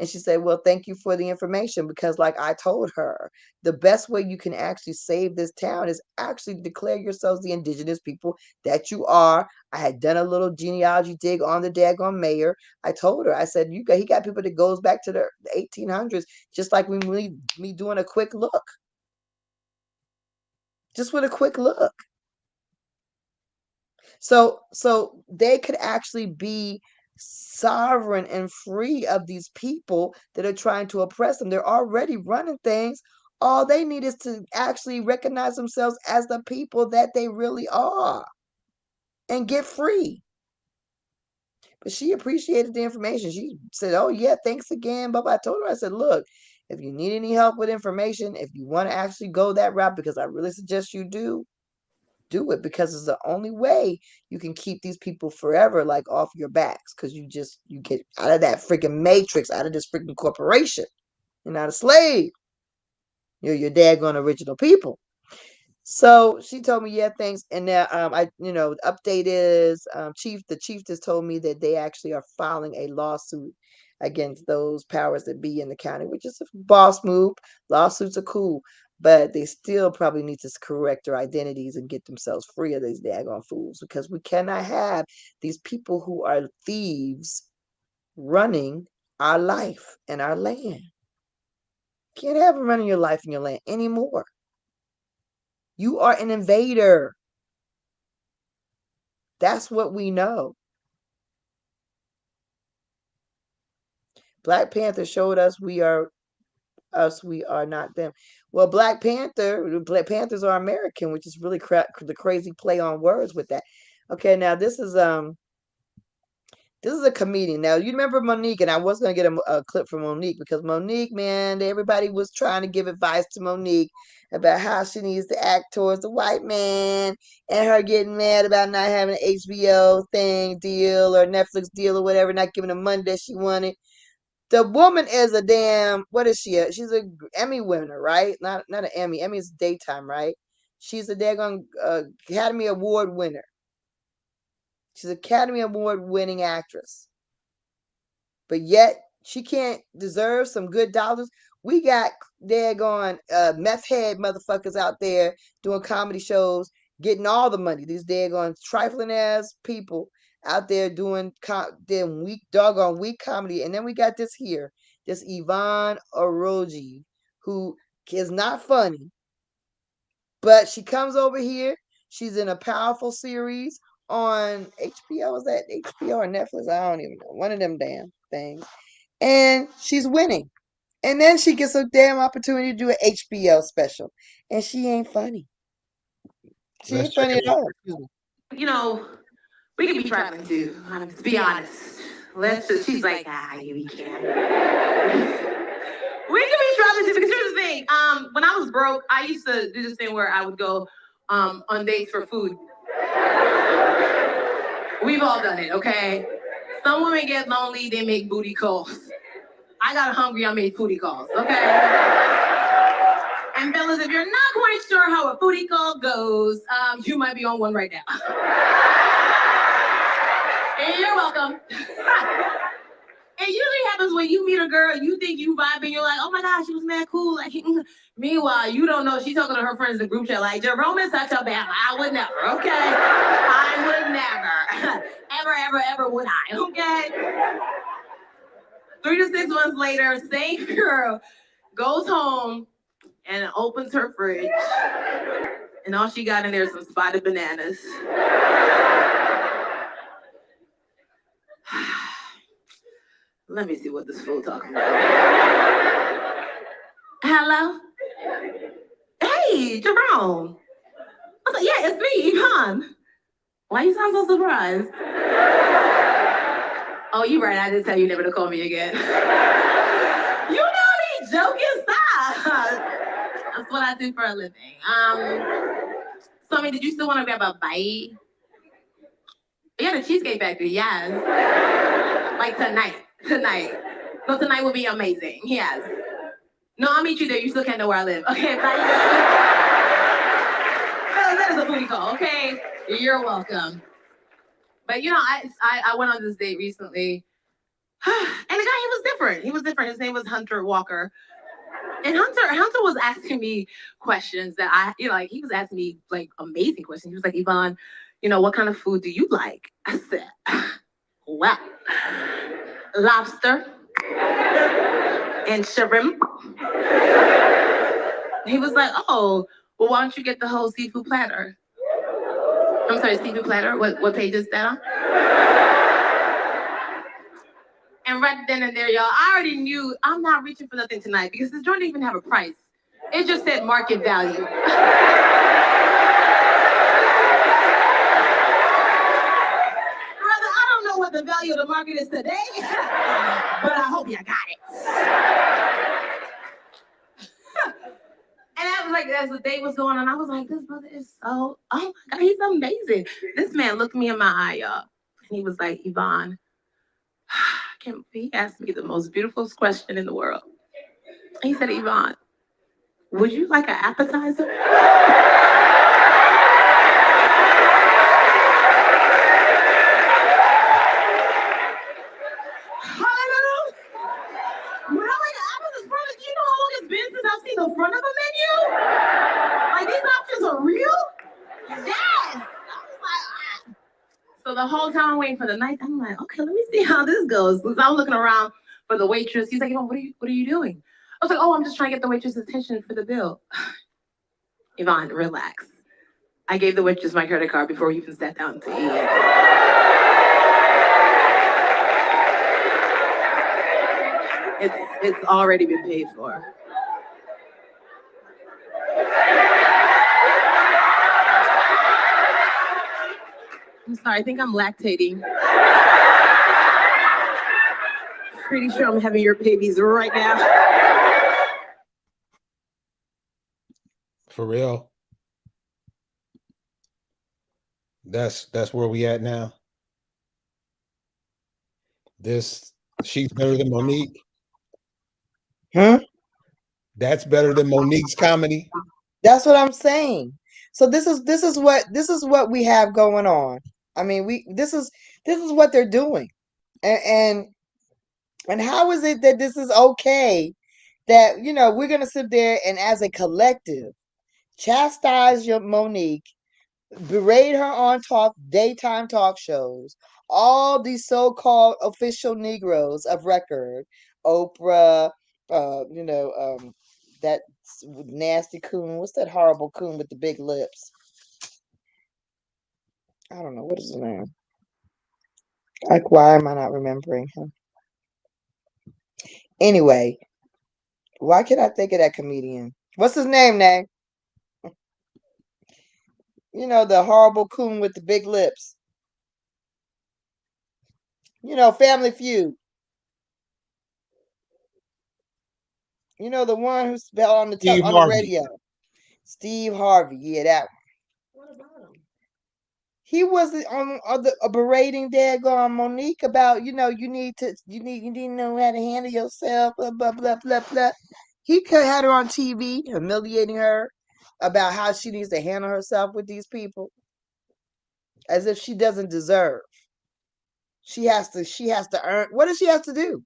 And she said, "Well, thank you for the information, because like I told her, the best way you can actually save this town is actually declare yourselves the indigenous people that you are." I had done a little genealogy dig on the daggone mayor. I told her, I said, he got people that goes back to the 1800s, just like me doing a quick look. Just with a quick look. So they could actually be sovereign and free of these people that are trying to oppress them. They're already running things. All they need is to actually recognize themselves as the people that they really are and get free. But she appreciated the information. She said, "Oh yeah, thanks again." But I told her, I said, "Look, if you need any help with information, if you want to actually go that route, because I really suggest you do it, because it's the only way you can keep these people forever like off your backs, because you get out of that freaking matrix, out of this freaking corporation. You're not a slave. You're your daggone original people." So she told me, "Yeah, thanks." And now the update is the chief just told me that they actually are filing a lawsuit against those powers that be in the county, which is a boss move. Lawsuits are cool, but they still probably need to correct their identities and get themselves free of these daggone fools, because we cannot have these people who are thieves running our life and our land. Can't have them running your life and your land anymore. You are an invader. That's what we know. Black Panther showed us we are us, we are not them. Well, Black Panthers are American, which is really the crazy play on words with that. Okay, now this is a comedian. Now you remember Monique, and I was gonna get a clip from Monique, because Monique, man, everybody was trying to give advice to Monique about how she needs to act towards the white man, and her getting mad about not having an HBO deal or Netflix deal or whatever, not giving the money that she wanted. The woman is a damn, what is she? She's a Emmy winner, right? Not an Emmy. Emmy is daytime, right? She's a daggone Academy Award winner. She's an Academy Award winning actress. But yet she can't deserve some good dollars. We got daggone meth head motherfuckers out there doing comedy shows, getting all the money. These daggone trifling ass people out there doing damn weak comedy. And then we got this Yvonne Oroji, who is not funny, but she comes over here. She's in a powerful series on HBO. Is that HBO or Netflix? I don't even know. One of them damn things. And she's winning. And then she gets a damn opportunity to do an HBO special. And she ain't funny. She ain't funny at all. We can be trifling too. To be honest, she's like, we can. We can be trifling too, because here's the thing. When I was broke, I used to do this thing where I would go on dates for food. We've all done it, okay? Some women get lonely, they make booty calls. I got hungry, I made booty calls, okay? And fellas, if you're not quite sure how a booty call goes, you might be on one right now. And you're welcome. It usually happens when you meet a girl, you think you vibing, you're like, oh my gosh, she was mad cool. Like, meanwhile, you don't know, she's talking to her friends in the group chat like, Jerome is such a bad. I would never, okay? I would never. Ever would I, okay? 3 to 6 months later, same girl goes home and opens her fridge. And all she got in there is some spotted bananas. Let me see what this fool talking about. Hello? Hey, Jerome. I was like, yeah, it's me, Yvonne. Why you sound so surprised? Oh, you right, I did tell you never to call me again. You know me, joking, stop. That's what I do for a living. So I mean, did you still want to grab a bite? Yeah, the Cheesecake Factory, yes. Like tonight. No, tonight will be amazing, yes. No, I'll meet you there. You still can't know where I live. Okay, bye. That is a booty call, okay? You're welcome. But you know, I went on this date recently, and the guy, he was different. His name was Hunter Walker. And Hunter was asking me questions that like he was asking me like amazing questions. He was like, Yvonne, what kind of food do you like? I said, well, lobster and shrimp. He was like, oh, well, why don't you get the whole seafood platter? I'm sorry, seafood platter? What page is that on? And right then and there, y'all, I already knew I'm not reaching for nothing tonight because this joint didn't even have a price. It just said market value. Brother, I don't know what the value of the market is today, but I hope you got it. And that was like, as the day was going on, I was like, this brother is so, oh my God, he's amazing. This man looked me in my eye, y'all. And he was like, Yvonne, he asked me the most beautiful question in the world. He said, Yvonne, would you like an appetizer? I've seen the front of a menu? Like, these options are real? Yes! I was like, ah. So the whole time I'm waiting for the night, I'm like, okay, let me see how this goes. Because I'm looking around for the waitress. He's like, what are you doing? I was like, oh, I'm just trying to get the waitress' attention for the bill. Yvonne, relax. I gave the waitress my credit card before we even sat down to eat. It's already been paid for. I'm sorry, I think I'm lactating. Pretty sure I'm having your babies right now. For real. That's where we at now. She's better than Monique. Huh? That's better than Monique's comedy. That's what I'm saying. So this is what we have going on. I mean, this is what they're doing, and how is it that this is okay? That we're gonna sit there and as a collective chastise your Monique, berate her on daytime talk shows, all these so-called official Negroes of record, Oprah, that nasty coon. What's that horrible coon with the big lips? I don't know, what is his name. Like, why am I not remembering him? Anyway, why can't I think of that comedian? What's his name, Nay? The horrible coon with the big lips. Family Feud. The one who's on the radio. Steve Harvey. Yeah, that one. What about him? He wasn't on berating daggone Monique about, you need to know how to handle yourself, blah blah blah blah blah. He could had her on TV humiliating her about how she needs to handle herself with these people, as if she doesn't deserve. She has to earn. What does she have to do?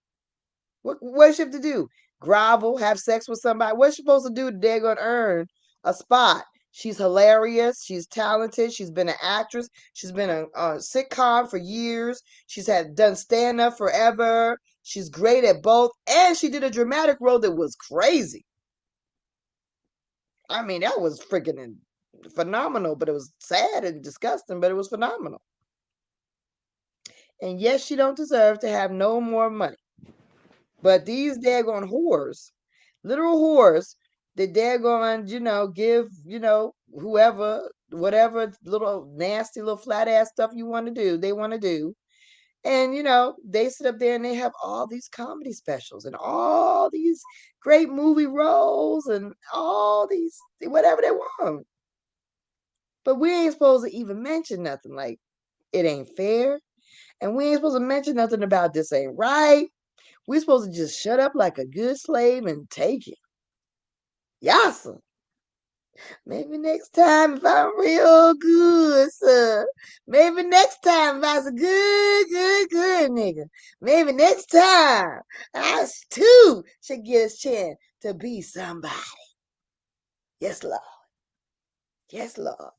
What does she have to do? Grovel, have sex with somebody? What's she supposed to do? They're gonna earn a spot. She's hilarious. She's talented. She's been an actress. She's been a sitcom for years. She's done stand up forever. She's great at both, and she did a dramatic role that was crazy. I mean, that was freaking phenomenal, but it was sad and disgusting, but it was phenomenal. And yes, she don't deserve to have no more money. But these daggone whores, literal whores, that they're going, give, whoever, whatever little nasty little flat ass stuff you want to do, they want to do. And, they sit up there and they have all these comedy specials and all these great movie roles and all these, whatever they want. But we ain't supposed to even mention nothing like it ain't fair. And we ain't supposed to mention nothing about this ain't right. We're supposed to just shut up like a good slave and take it. Yassa. Maybe next time if I'm real good, sir. Maybe next time if I was a good nigga. Maybe next time I too should get a chance to be somebody. Yes, Lord. Yes, Lord.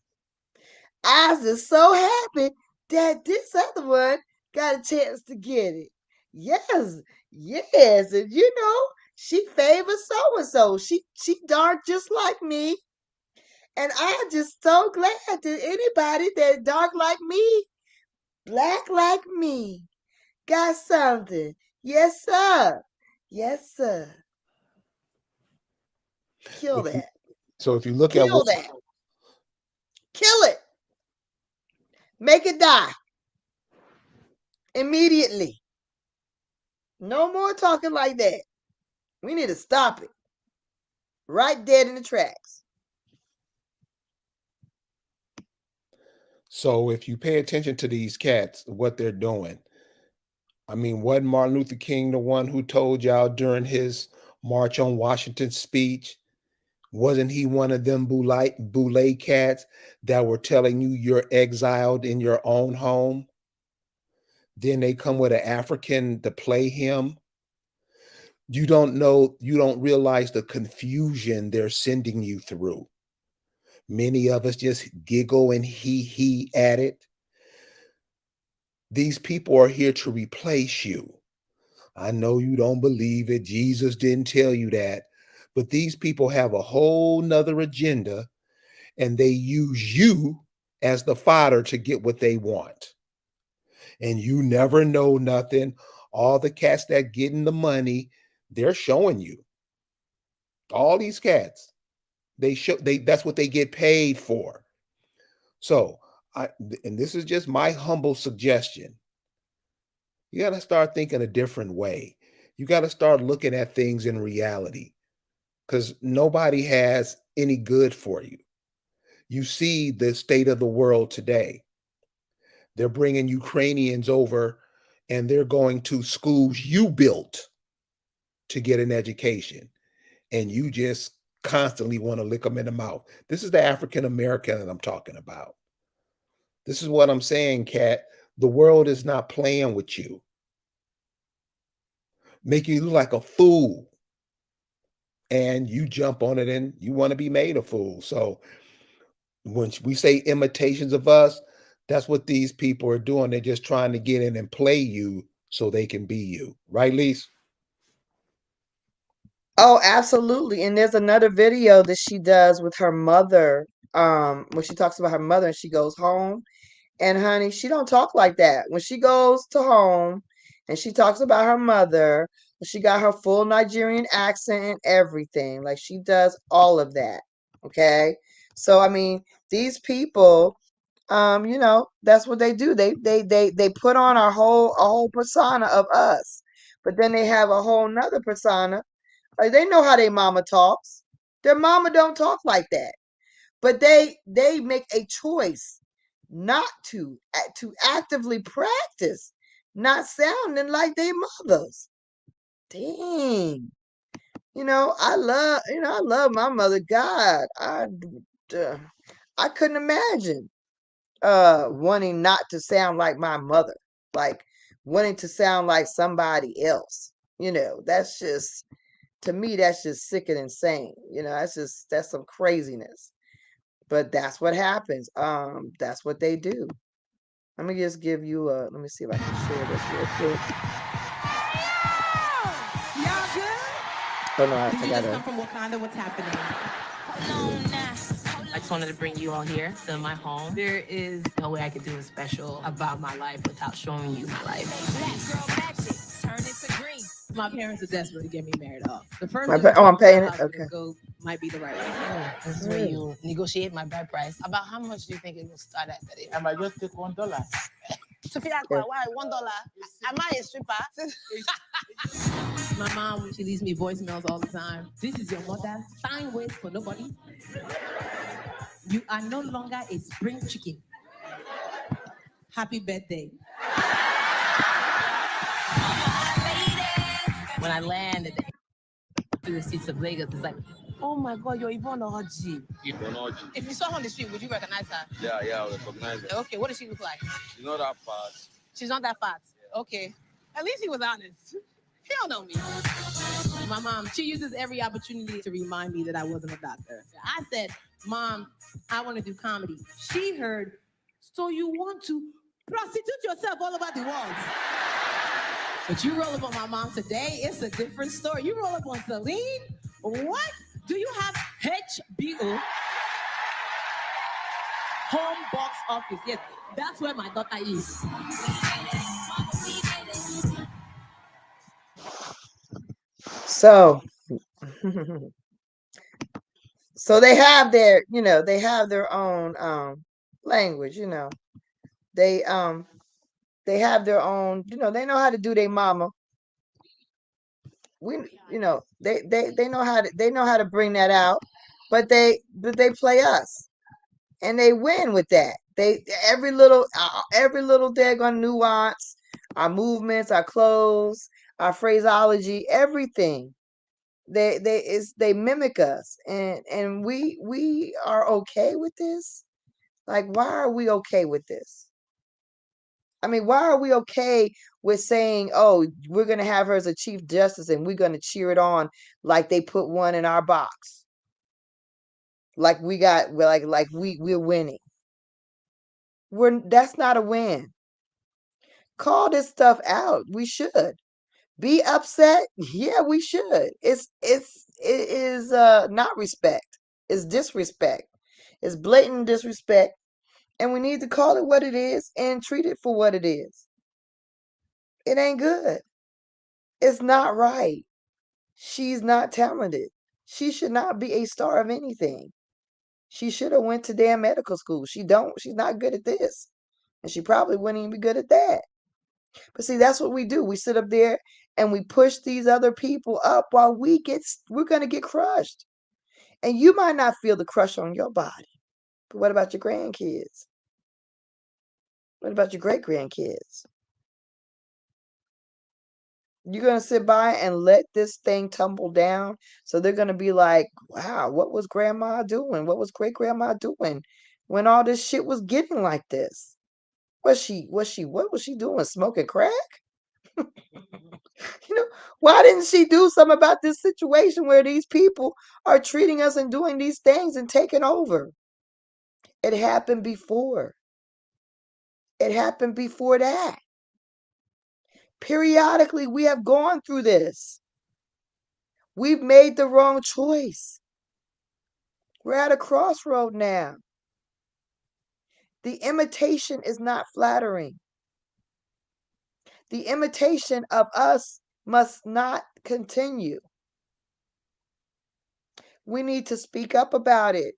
I was just so happy that this other one got a chance to get it. Yes, yes, and she favors so and so. She dark just like me, and I'm just so glad that anybody that dark like me, black like me, got something. Yes, sir. Yes, sir. Kill that. So if you look at Kill that. Kill it. Make it die. Immediately. No more talking like that. We need to stop it. Right dead in the tracks. So if you pay attention to these cats, what they're doing, I mean, wasn't Martin Luther King the one who told y'all during his March on Washington speech? Wasn't he one of them boule cats that were telling you you're exiled in your own home? Then they come with an African to play him. You don't realize the confusion they're sending you through. Many of us just giggle and he at it. These people are here to replace you. I know you don't believe it. Jesus didn't tell you that. But these people have a whole nother agenda, and they use you as the fodder to get what they want. And you never know nothing. All the cats that getting the money, they're showing you. All these cats, that's what they get paid for. So, and this is just my humble suggestion. You got to start thinking a different way. You got to start looking at things in reality, because nobody has any good for you. You see the state of the world today. They're bringing Ukrainians over and they're going to schools you built to get an education. And you just constantly want to lick them in the mouth. This is the African American that I'm talking about. This is what I'm saying, Kat. The world is not playing with you. Make you look like a fool. And you jump on it and you want to be made a fool. So when we say imitations of us, that's what these people are doing. They're just trying to get in and play you so they can be you. Right, Lise? Oh, absolutely. And there's another video that she does with her mother, when she talks about her mother and she goes home. And honey, she don't talk like that. When she goes to home and she talks about her mother, she got her full Nigerian accent and everything. Like she does all of that. Okay. So I mean, these people, that's what they do. They put on a whole persona of us. But then they have a whole nother persona. Like they know how their mama talks. Their mama don't talk like that. But they make a choice. not to actively practice not sounding like their mothers. Dang. I love my mother. God, I couldn't imagine wanting not to sound like my mother, like wanting to sound like somebody else. That's just, to me, that's just sick and insane. That's some craziness. But that's what happens. That's what they do. Let me just give you let me see if I can share this real quick. Y'all good? Oh no, I Did you gotta. just come from Wakanda? What's happening? I just wanted to bring you all here to my home. There is no way I could do a special about my life without showing you my life. My parents are desperate to get me married off. The first I'm paying it. Okay. go might be the right way. This is where you negotiate my bride price. About how much do you think it will start at today? I might just take $1. Sophia, why $1? Am I a stripper? My mom, she leaves me voicemails all the time. This is your mother. Time waits for nobody. You are no longer a spring chicken. Happy birthday. When I landed through the streets of Lagos, it's like, oh my God, you're Yvonne Oji. Yvonne Oji. If you saw her on the street, would you recognize her? Yeah, I recognize her. Okay, what does she look like? She's not that fast. She's not that fat. Okay. At least he was honest. He don't know me. My mom, she uses every opportunity to remind me that I wasn't a doctor. I said, Mom, I want to do comedy. She heard, so you want to prostitute yourself all over the world. But you roll up on my mom today, it's a different story. You roll up on Celine, what? Do you have HBO? Home box office. Yes, that's where my daughter is. So, so they have their, they have their own language. They have their own. They know how to do their mama. They know how to bring that out, but they play us, and they win with that. Every little daggone nuance, our movements, our clothes, our phraseology, everything. They mimic us, and we are okay with this. Like, why are we okay with this? I mean, why are we okay with saying, oh, we're going to have her as a chief justice and we're going to cheer it on like they put one in our box? Like we're winning. That's not a win. Call this stuff out. We should. Be upset? Yeah, we should. It is not respect. It's disrespect. It's blatant disrespect. And we need to call it what it is and treat it for what it is. It ain't good. It's not right. She's not talented. She should not be a star of anything. She should have went to damn medical school. She's not good at this. And she probably wouldn't even be good at that. But see, that's what we do. We sit up there and we push these other people up while we're going to get crushed. And you might not feel the crush on your body. But what about your grandkids? What about your great grandkids? You're going to sit by and let this thing tumble down. So they're going to be like, wow, what was grandma doing? What was great grandma doing when all this shit was getting like this? What was she doing? Smoking crack? Why didn't she do something about this situation where these people are treating us and doing these things and taking over? It happened before. It happened before that. Periodically, we have gone through this. We've made the wrong choice. We're at a crossroad now. The imitation is not flattering. The imitation of us must not continue. We need to speak up about it.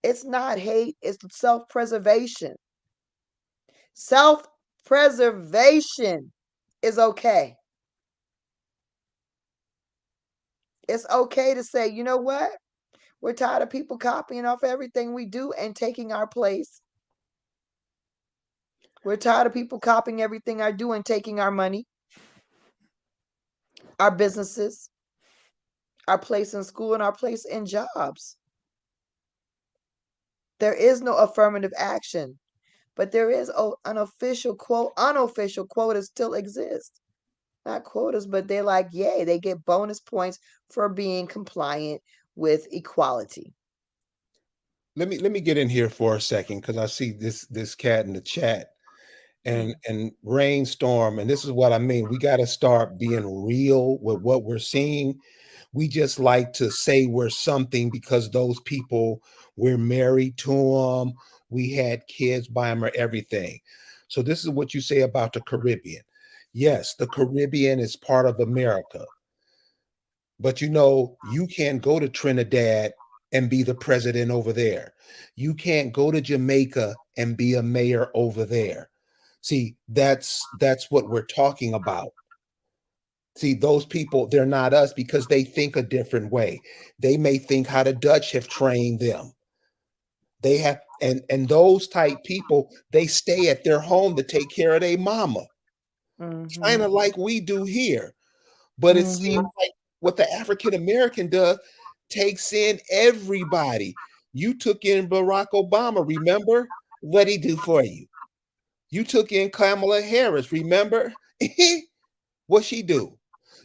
It's not hate, it's self-preservation. Self-preservation is okay. It's okay to say, you know what? We're tired of people copying off everything we do and taking our place. We're tired of people copying everything I do and taking our money, our businesses, our place in school, and our place in jobs. There is no affirmative action, but there is unofficial quotas still exist. Not quotas, but they're like, yay, they get bonus points for being compliant with equality. Let me get in here for a second because I see this cat in the chat and rainstorm, and this is what I mean. We got to start being real with what we're seeing. We just like to say we're something because those people, we're married to them, we had kids by them, or everything. So this is what you say about the Caribbean. Yes, the Caribbean is part of America, but you can't go to Trinidad and be the president over there. You can't go to Jamaica and be a mayor over there. See, that's what we're talking about. See, those people, they're not us because they think a different way. They may think how the Dutch have trained them. They have, and those type people, they stay at their home to take care of their mama, kind of like we do here. But it seems like what the African American does takes in everybody. You took in Barack Obama, remember? What he do for you? You took in Kamala Harris, remember? What she do?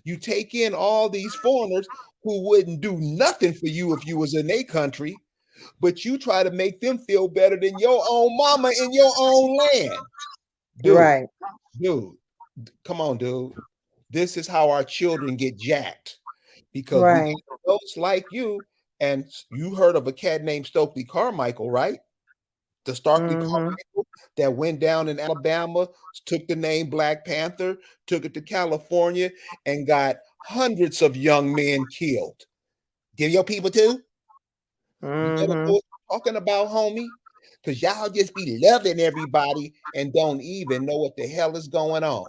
You take in all these foreigners who wouldn't do nothing for you if you was in their country, but you try to make them feel better than your own mama in your own land. Dude, come on, dude. This is how our children get jacked because we get adults like you. And you heard of a cat named Stokely Carmichael, right? The Stokely Carmichael that went down in Alabama, took the name Black Panther, took it to California, and got hundreds of young men killed. Give your people too? You better know what you're talking about, homie, because y'all just be loving everybody and don't even know what the hell is going on.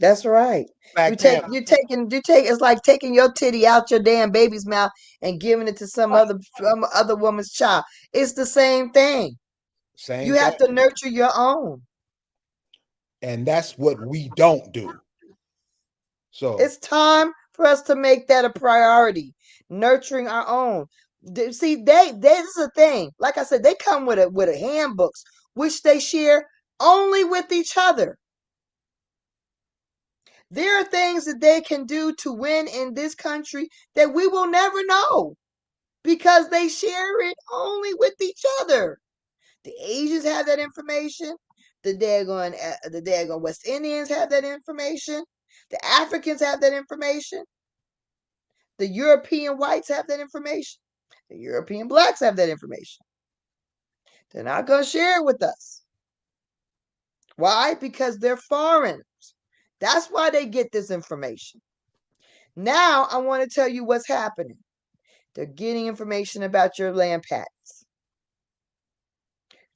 That's right. It's like taking your titty out your damn baby's mouth and giving it to some other woman's child. It's the same thing. You have to nurture your own. And that's what we don't do. So it's time for us to make that a priority, nurturing our own. See, this is a thing. Like I said, they come with a handbooks, which they share only with each other. There are things that they can do to win in this country that we will never know because they share it only with each other. The Asians have that information. The daggone West Indians have that information. The Africans have that information. The European whites have that information. The European blacks have that information. They're not going to share it with us. Why? Because they're foreigners. That's why they get this information. Now, I want to tell you what's happening. They're getting information about your land patents.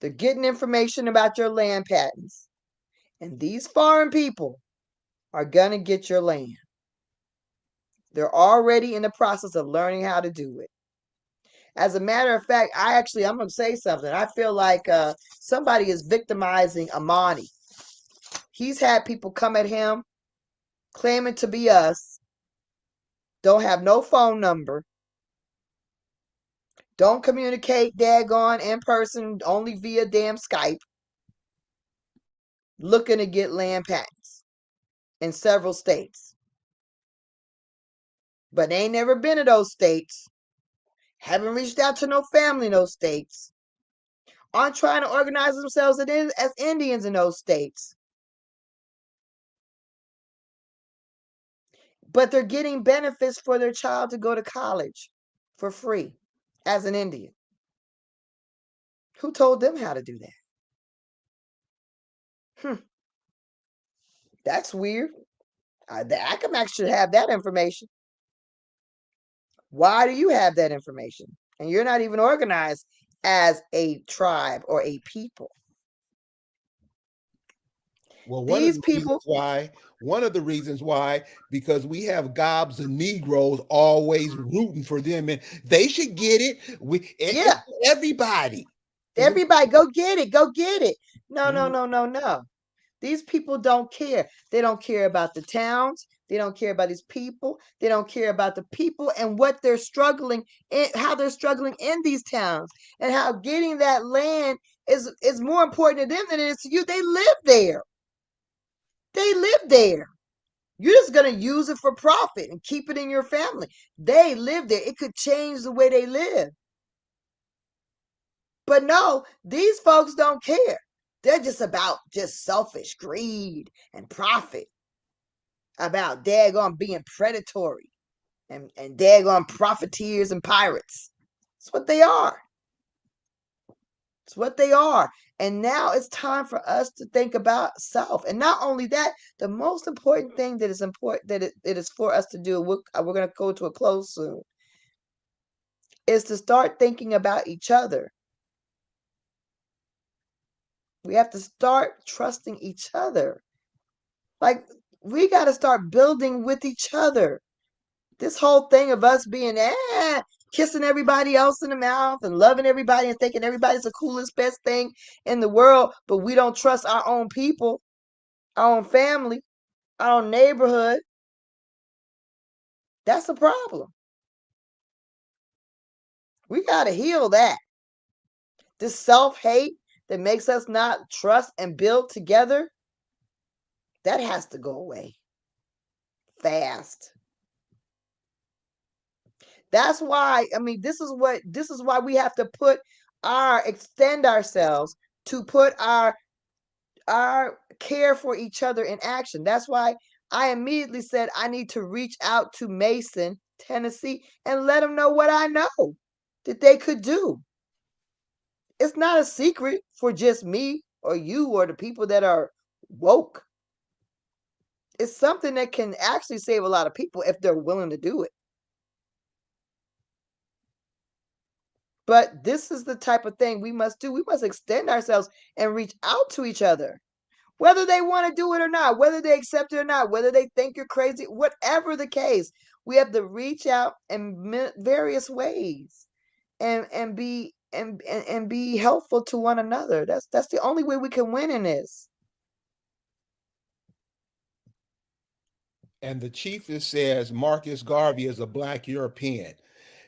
They're getting information about your land patents. And these foreign people are going to get your land. They're already in the process of learning how to do it. As a matter of fact, I'm going to say something. I feel like somebody is victimizing Amani. He's had people come at him claiming to be us, don't have no phone number, don't communicate daggone in person, only via damn Skype, looking to get land patents in several states. But they ain't never been to those states, haven't reached out to no family in those states, aren't trying to organize themselves as Indians in those states. But they're getting benefits for their child to go to college for free as an Indian. Who told them how to do that? That's weird. The Acamax should have that information. Why do you have that information? And you're not even organized as a tribe or a people. Well, one of the reasons why, because we have gobs of Negroes always rooting for them, and they should get it. Everybody. Everybody, go get it. Go get it. No, no, no, no, no. These people don't care. They don't care about the towns. They don't care about these people. They don't care about the people and what they're struggling in, how they're struggling in these towns, and how getting that land is more important to them than it is to you. They live there. They live there. You're just going to use it for profit and keep it in your family. They live there. It could change the way they live. But no, these folks don't care. They're just about just selfish greed and profit. About daggone being predatory and daggone profiteers and pirates. That's what they are. It's what they are. And now it's time for us to think about self. And not only that, the most important thing that is important that it is for us to do, we're going to go to a close soon, is to start thinking about each other. We have to start trusting each other. Like, we got to start building with each other. This whole thing of us being kissing everybody else in the mouth and loving everybody and thinking everybody's the coolest, best thing in the world, but we don't trust our own people, our own family, our own neighborhood. That's a problem. We got to heal that. This self-hate that makes us not trust and build together, that has to go away fast. That's why, I mean, this is why we have to extend ourselves to put our care for each other in action. That's why I immediately said I need to reach out to Mason, Tennessee, and let them know what I know that they could do. It's not a secret for just me or you or the people that are woke. It's something that can actually save a lot of people if they're willing to do it. But this is the type of thing we must do. We must extend ourselves and reach out to each other. Whether they want to do it or not, whether they accept it or not, whether they think you're crazy, whatever the case, we have to reach out in various ways and be helpful to one another. That's the only way we can win in this. And the chief says Marcus Garvey is a Black European.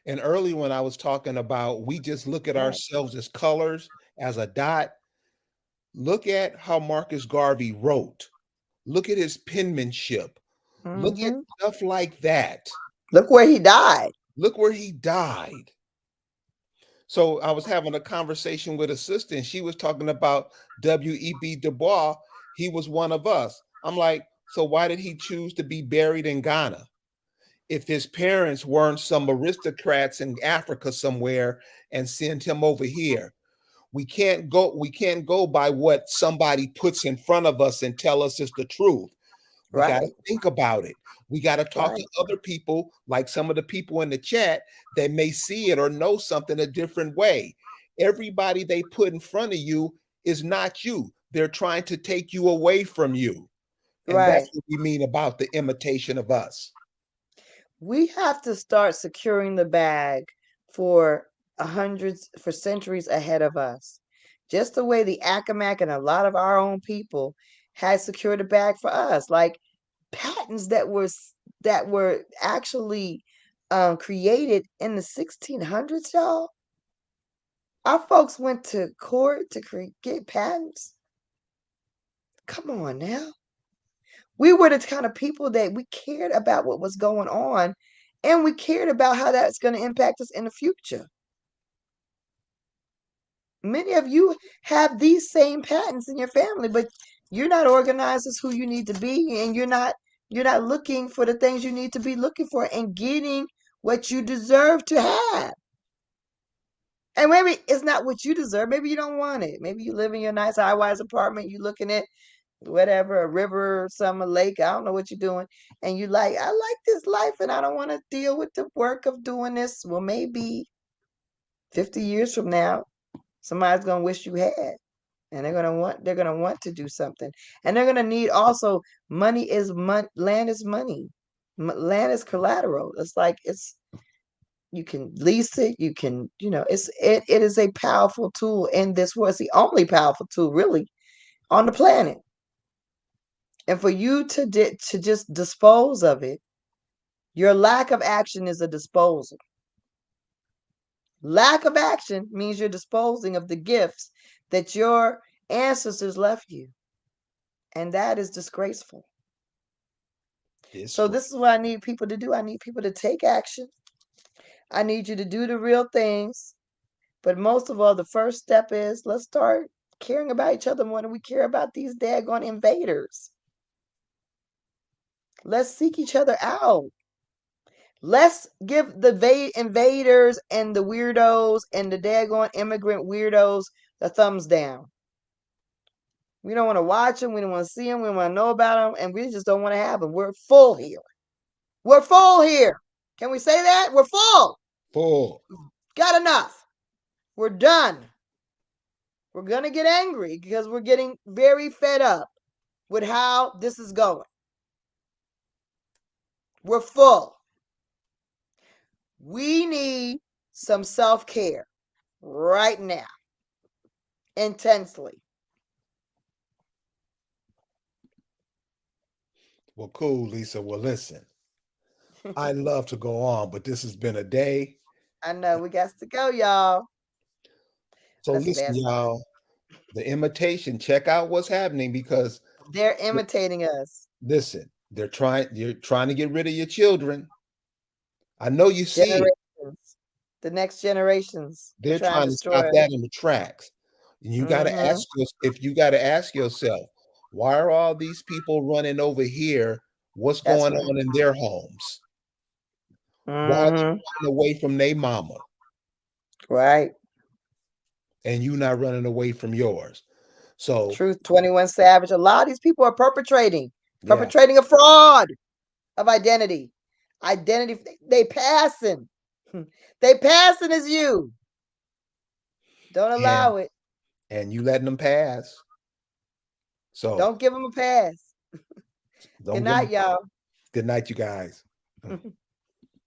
And early when I was talking about we just look at ourselves as colors, as a dot, look at how Marcus Garvey wrote. Look at his penmanship. Look at stuff like that. Look where he died. Look where he died. So I was having a conversation with a sister, and she was talking about W.E.B. Du Bois. He was one of us. I'm like, so why did he choose to be buried in Ghana? If his parents weren't some aristocrats in Africa somewhere and send him over here. We can't go by what somebody puts in front of us and tell us it's the truth. We got to think about it. We got to talk to other people, like some of the people in the chat that may see it or know something a different way. Everybody they put in front of you is not you. They're trying to take you away from you. And that's what we mean about the imitation of us. We have to start securing the bag for centuries ahead of us. Just the way the Accomack and a lot of our own people had secured a bag for us, like patents that were actually created in the 1600s, y'all. Our folks went to court to get patents. Come on now. We were the kind of people that we cared about what was going on, and we cared about how that's going to impact us in the future. Many of you have these same patterns in your family, but you're not organized as who you need to be, and you're not looking for the things you need to be looking for and getting what you deserve to have. And maybe it's not what you deserve. Maybe you don't want it. Maybe you live in your nice high-rise apartment. You're looking at whatever, a river, a lake, I don't know what you're doing. And you like, I like this life and I don't want to deal with the work of doing this. Well, maybe 50 years from now, somebody's going to wish you had. And they're going to want to do something. And they're going to need also money is money. Land is money. Land is collateral. It's like, You can lease it. You can, it is a powerful tool in this world. It's the only powerful tool really on the planet. And for you to just dispose of it, your lack of action is a disposal. Lack of action means you're disposing of the gifts that your ancestors left you. And that is disgraceful. So this is what I need people to do. I need people to take action. I need you to do the real things. But most of all, the first step is let's start caring about each other more than we care about these daggone invaders. Let's seek each other out. Let's give the invaders and the weirdos and the daggone immigrant weirdos the thumbs down. We don't want to watch them. We don't want to see them. We don't want to know about them. And we just don't want to have them. We're full here. We're full here. Can we say that? We're full. Full. Got enough. We're done. We're going to get angry because we're getting very fed up with how this is going. We're full. We need some self-care right now. Intensely. Well, cool, Lisa. Well, listen, I love to go on, but this has been a day. I know we got to go, y'all. So listen, y'all, the imitation, check out what's happening because they're imitating us. Listen, you're trying to get rid of your children. I know you see it. The next generations. They're trying to stop that in the tracks. And you got to ask yourself, why are all these people running over here? What's going on in their homes? Why are they running away from their mama? Right. And you not running away from yours. So Truth 21 Savage. A lot of these people are perpetrating a fraud of identity. Identity, they passing. They passing as you. Don't allow it. And you letting them pass. So don't give them a pass. Good night, y'all. Good night, you guys.